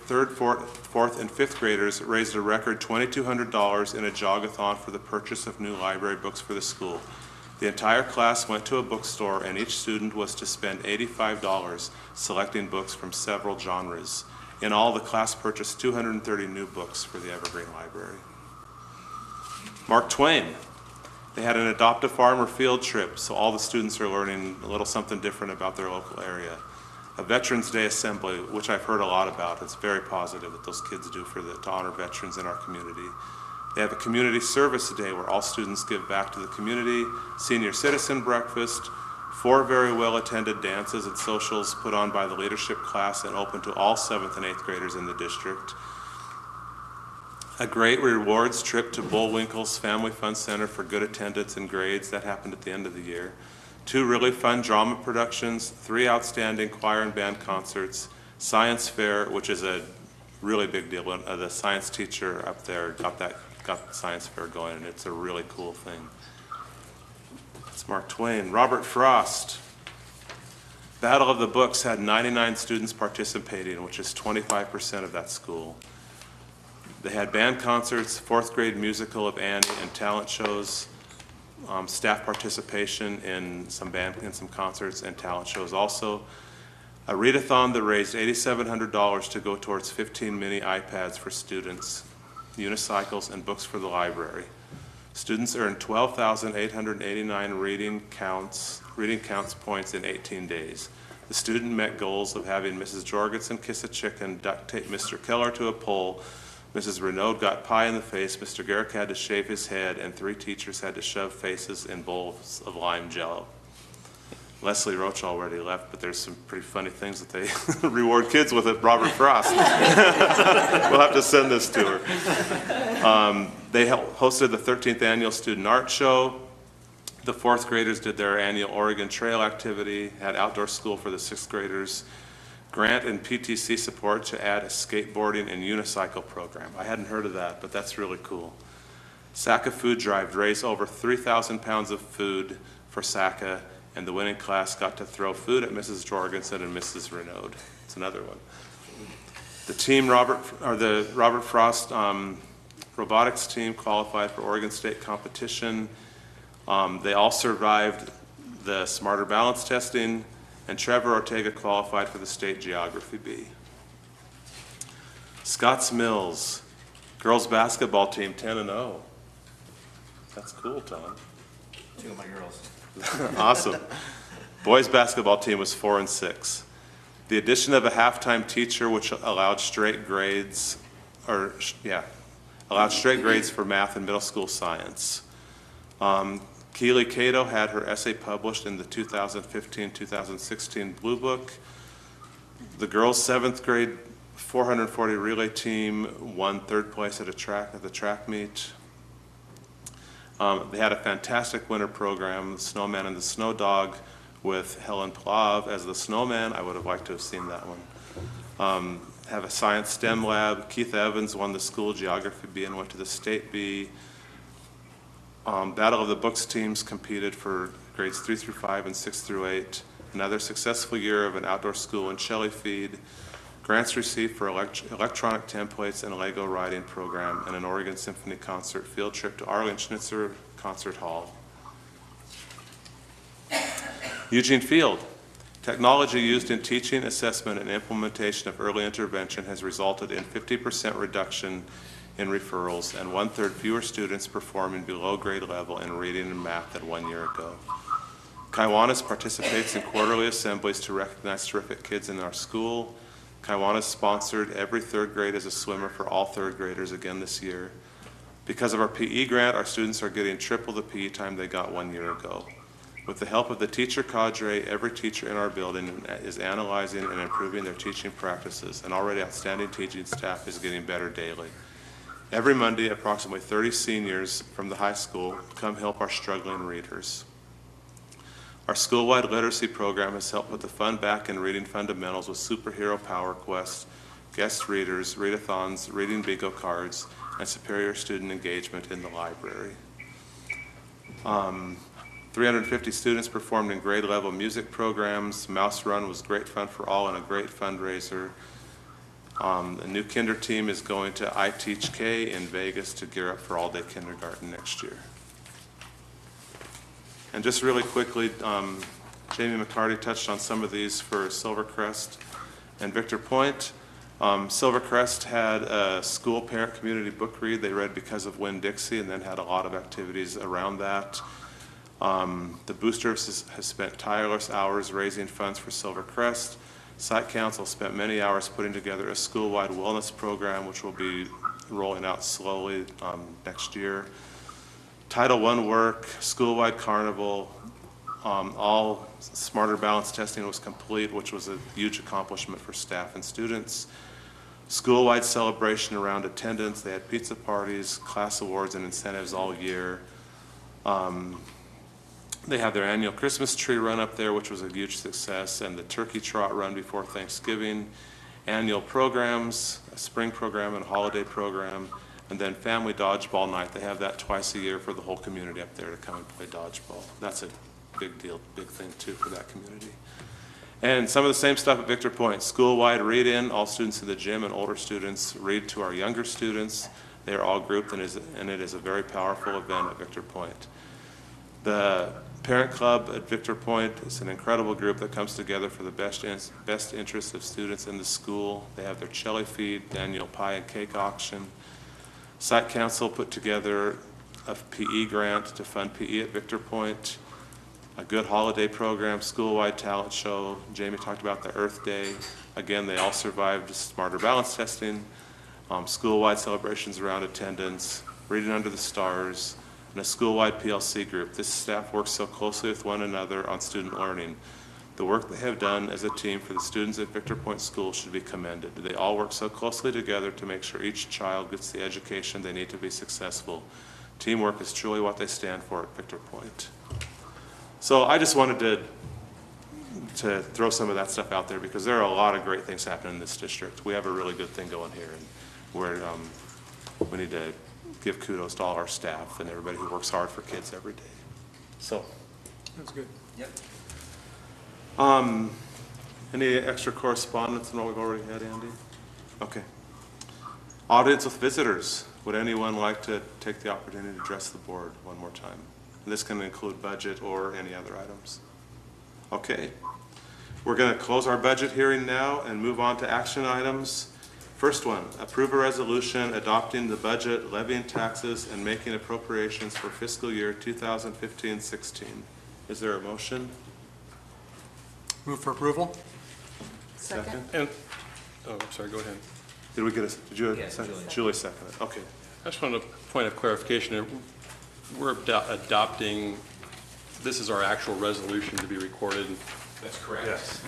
4th, and 5th graders raised a record $2,200 in a jogathon for the purchase of new library books for the school. The entire class went to a bookstore and each student was to spend $85 selecting books from several genres. In all, the class purchased 230 new books for the Evergreen Library. Mark Twain. They had an Adopt a Farmer field trip, so all the students are learning a little something different about their local area. A Veterans Day assembly, which I've heard a lot about. It's very positive that those kids do to honor veterans in our community. They have a community service day where all students give back to the community, senior citizen breakfast, 4 very well-attended dances and socials put on by the leadership class and open to all 7th and 8th graders in the district. A great rewards trip to Bullwinkle's Family Fun Center for good attendance and grades. That happened at the end of the year. 2 really fun drama productions, 3 outstanding choir and band concerts, science fair, which is a really big deal. The science teacher up there got the science fair going, and it's a really cool thing. It's Mark Twain. Robert Frost. Battle of the Books had 99 students participating, which is 25% of that school. They had band concerts, 4th grade musical of Annie, and talent shows, staff participation in some concerts and talent shows also. A readathon that raised $8,700 to go towards 15 mini iPads for students, unicycles, and books for the library. Students earned 12,889 reading counts points in 18 days. The student met goals of having Mrs. Jorgensen kiss a chicken, duct tape Mr. Keller to a pole, Mrs. Renaud got pie in the face, Mr. Garrick had to shave his head, and 3 teachers had to shove faces in bowls of lime jello. Leslie Roach already left, but there's some pretty funny things that they reward kids with at Robert Frost. We'll have to send this to her. They hosted the 13th annual student art show. The 4th graders did their annual Oregon Trail activity, had outdoor school for the 6th graders, grant and PTC support to add a skateboarding and unicycle program. I hadn't heard of that, but that's really cool. SACA Food Drive raised over 3,000 pounds of food for SACA, and the winning class got to throw food at Mrs. Jorgensen and Mrs. Renaud. It's another one. The team the Robert Frost robotics team qualified for Oregon State competition. They all survived the Smarter Balance testing, and Trevor Ortega qualified for the state geography bee. Scotts Mills, girls basketball team 10-0. That's cool, Tom. 2 of my girls. Awesome. Boys basketball team was 4-6. The addition of a halftime teacher, which allowed straight grades for math and middle school science. Keely Cato had her essay published in the 2015-2016 Blue Book. The girls' 7th grade 440 relay team won 3rd place at the track meet. They had a fantastic winter program, the Snowman and the Snow Dog, with Helen Plav as the snowman. I would have liked to have seen that one. Have a science STEM lab. Keith Evans won the school geography bee and went to the state bee. Battle of the Books teams competed for grades 3 through 5 and 6 through 8. Another successful year of an outdoor school and Shelley feed. Grants received for electronic templates and a Lego writing program, and an Oregon Symphony concert field trip to Arlen Schnitzer Concert Hall. Eugene Field. Technology used in teaching, assessment, and implementation of early intervention has resulted in 50% reduction in referrals and 1/3 fewer students performing below grade level in reading and math than 1 year ago. Kiwanis participates in quarterly assemblies to recognize terrific kids in our school. Kiwanis sponsored every 3rd grade as a swimmer for all 3rd graders again this year. Because of our PE grant, our students are getting triple the PE time they got 1 year ago. With the help of the teacher cadre, every teacher in our building is analyzing and improving their teaching practices, and already outstanding teaching staff is getting better daily. Every Monday, approximately 30 seniors from the high school come help our struggling readers. Our school-wide literacy program has helped put the fun back in reading fundamentals with superhero power quests, guest readers, readathons, reading bingo cards, and superior student engagement in the library. 350 students performed in grade level music programs. Mouse Run was great fun for all and a great fundraiser. The new kinder team is going to I Teach K in Vegas to gear up for all-day kindergarten next year. And just really quickly, Jamie McCarty touched on some of these for Silvercrest and Victor Point. Silvercrest had a school parent community book read. They read Because of Winn-Dixie and then had a lot of activities around that. The Boosters has spent tireless hours raising funds for Silvercrest. Site Council spent many hours putting together a school-wide wellness program, which will be rolling out slowly next year. Title I work, school-wide carnival, All Smarter Balance testing was complete, which was a huge accomplishment for staff and students. School-wide celebration around attendance. They had pizza parties, class awards, and incentives all year. They had their annual Christmas tree run up there, which was a huge success, and the turkey trot run before Thanksgiving. Annual programs, a spring program and a holiday program, and then family dodgeball night. They have that twice a year for the whole community up there to come and play dodgeball. That's a big deal, big thing too for that community. And some of the same stuff at Victor Point. School-wide read-in, all students in the gym and older students read to our younger students. They are all grouped, and it is a very powerful event at Victor Point. The Parent Club at Victor Point is an incredible group that comes together for the best interests of students in the school. They have their chili feed, the annual pie and cake auction. Site Council put together a PE grant to fund PE at Victor Point. A good holiday program, school-wide talent show. Jamie talked about the Earth Day. Again, they all survived Smarter Balance testing. School-wide celebrations around attendance, reading under the stars, and a school-wide PLC group. This staff works so closely with one another on student learning. The work they have done as a team for the students at Victor Point School should be commended. They all work so closely together to make sure each child gets the education they need to be successful. Teamwork is truly what they stand for at Victor Point. So I just wanted to throw some of that stuff out there because there are a lot of great things happening in this district. We have a really good thing going here, and we need to give kudos to all our staff and everybody who works hard for kids every day. So That's good. Yep. Any extra correspondence than what we've already had, Andy? Okay. Audience with visitors. Would anyone like to take the opportunity to address the board one more time? This can include budget or any other items. Okay. We're going to close our budget hearing now and move on to action items. First one, approve a resolution adopting the budget, levying taxes, and making appropriations for fiscal year 2015-16. Is there a motion? Move for approval? Second. And, oh, I'm sorry, go ahead. Did we get a, did you? Yes, second? Julie. Julie seconded. Okay. I just wanted a point of clarification. We're adopting, this is our actual resolution to be recorded. That's correct. Yes.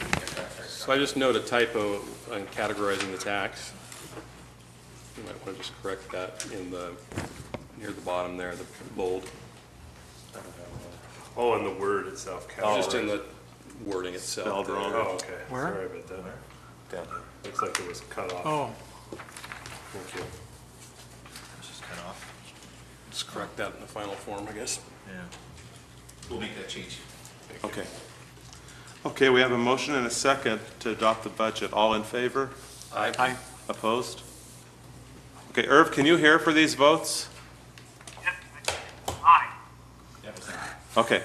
So I just note a typo on categorizing the tax. You might want to just correct that in the, near the bottom there, the bold. Oh, and the word itself. Just in the wording itself. Spelled wrong. Oh, okay. Where? Sorry about that. Down here. Looks like it was cut off. Oh, Thank you. It's just cut off. Just correct that in the final form, I guess. Yeah. We'll make that change. Okay. Okay, we have a motion and a second to adopt the budget. All in favor? aye. Opposed? Okay, Irv, can you hear for these votes? Yes, aye. Okay.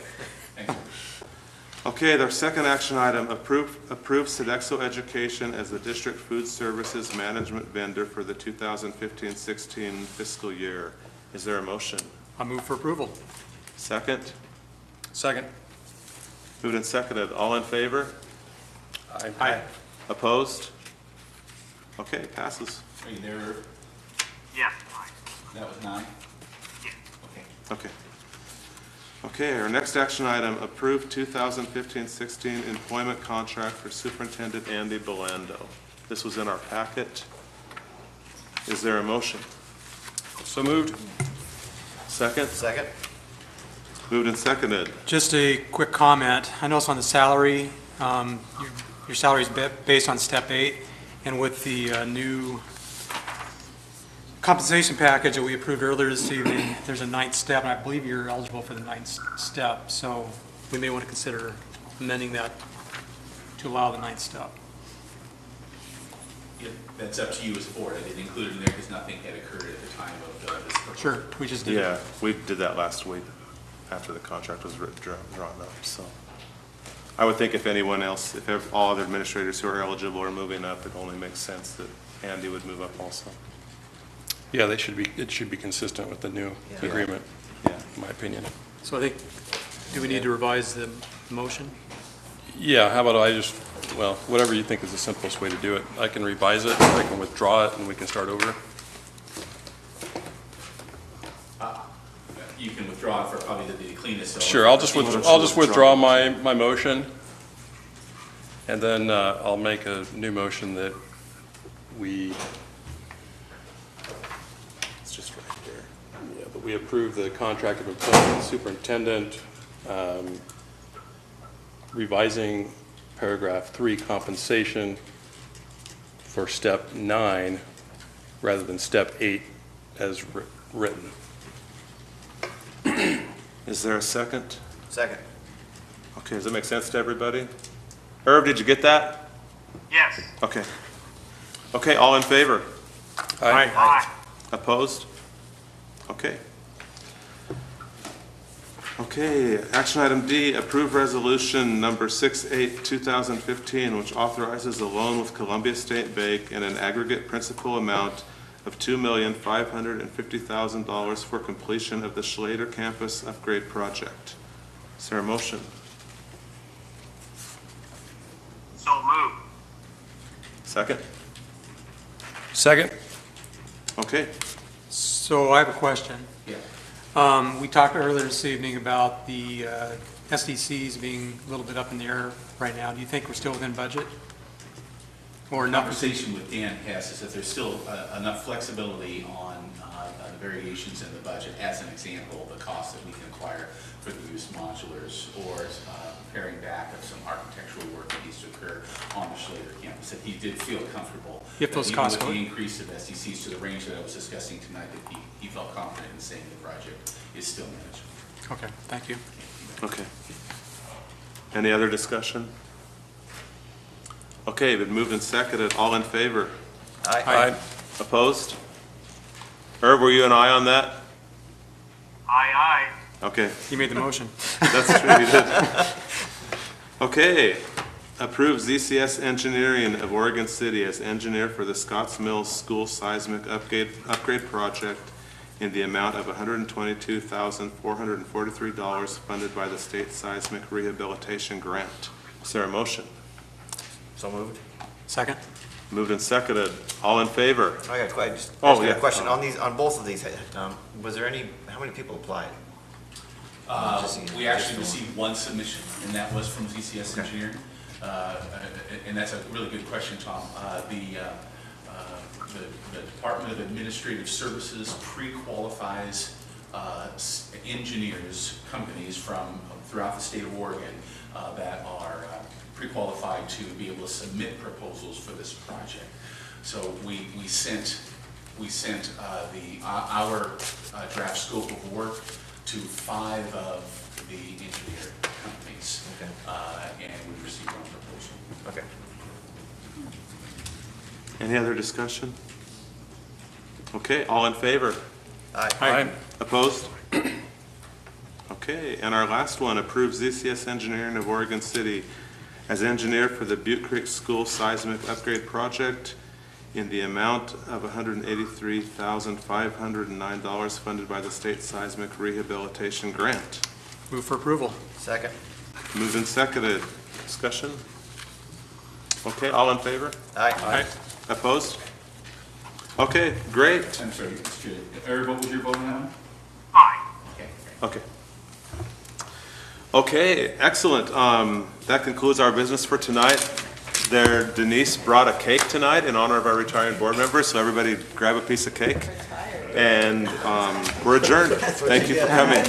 Thank you. Okay, their second action item, approve Sodexo Education as the district food services management vendor for the 2015-16 fiscal year. Is there a motion? I move for approval. Second? Second. Moved and seconded. All in favor? Aye. Opposed? Okay, passes. Are you there, Irv? Yes, aye. That was 9? Yes. Okay. Okay. Okay, our next action item, approve 2015-16 employment contract for Superintendent Andy Belando. This was in our packet. Is there a motion? So moved. Second? Second? Moved and seconded. Just a quick comment. I noticed on the salary, your salary is based on step 8, and with the new compensation package that we approved earlier this evening, there's a 9th step, and I believe you're eligible for the 9th step. So we may want to consider amending that to allow the 9th step. Yeah, that's up to you as a board. I didn't include it in there because nothing had occurred at the time of this proposal. Sure, we just did it. Yeah, we did that last week after the contract was drawn up, so. I would think if anyone else, if all other administrators who are eligible are moving up, it only makes sense that Andy would move up also. Yeah, it should be consistent with the new agreement, in my opinion. So I think, do we need to revise the motion? Yeah, how about well, whatever you think is the simplest way to do it. I can revise it, I can withdraw it, and we can start over. You can withdraw withdraw it for probably the cleanest. So Sure, I'll just withdraw my motion, and then I'll make a new motion that we, it's just right there, yeah, that we approve the contract of employment of the superintendent, revising paragraph 3, compensation for step 9 rather than step 8 as written. Is there a second? Second. Okay, does that make sense to everybody? Herb, did you get that? Yes. Okay. Okay, all in favor? Aye. Aye. Opposed? Okay. Okay, action item D, approve resolution number 68-2015, which authorizes a loan with Columbia State Bank in an aggregate principal amount of $2,550,000 for completion of the Schlater campus upgrade project. Is there a motion? So moved. Second? Second? Okay. So I have a question. Yeah. We talked earlier this evening about the SDCs being a little bit up in the air right now. Do you think we're still within budget? Or The enough? conversation with Dan has is that there's still enough flexibility on the variations in the budget. As an example, the cost that we can acquire for the use modulars or paring back of some architectural work that needs to occur on the Schlater campus. That he did feel comfortable. If those costs even go- with the increase of SDCs to the range that I was discussing tonight, that he felt confident in saying the project is still manageable. Okay, thank you. Okay. Any other discussion? Okay, been moved and seconded. All in favor? Aye. Opposed? Herb, were you an aye on that? Aye. Okay, You made the motion. that's true, you did. Okay, approve ZCS Engineering of Oregon City as engineer for the Scotts Mills School Seismic Upgrade Project in the amount of $122,443 funded by the State Seismic Rehabilitation Grant. Is there a motion? So moved. Second? Moved and seconded. All in favor? I got a yeah. question on these, on both of these. Was there any, how many people applied? We actually received one submission, and that was from ZCS Engineering. And that's a really good question, Tom. The Department of Administrative Services pre-qualifies engineers, companies from throughout the state of Oregon that are pre-qualified to be able to submit proposals for this project. So we sent our draft scope of work to 5 of the engineer companies. Okay. And we received one proposal. Okay. Any other discussion? Okay, all in favor? Aye. Opposed? Okay, and our last one, approves ZCS Engineering of Oregon City as engineer for the Butte Creek School Seismic Upgrade Project in the amount of $183,509 funded by the State Seismic Rehabilitation Grant. Move for approval. Second. Moved and seconded. Discussion? Okay, all in favor? Aye. Opposed? Okay, great. I'm sorry, Mr. Chair. Eric, what was your vote on that one? Aye. Okay. Okay. Okay, excellent. That concludes our business for tonight. Denise brought a cake tonight in honor of our retiring board members, so everybody grab a piece of cake. And we're adjourned. Thank you for coming.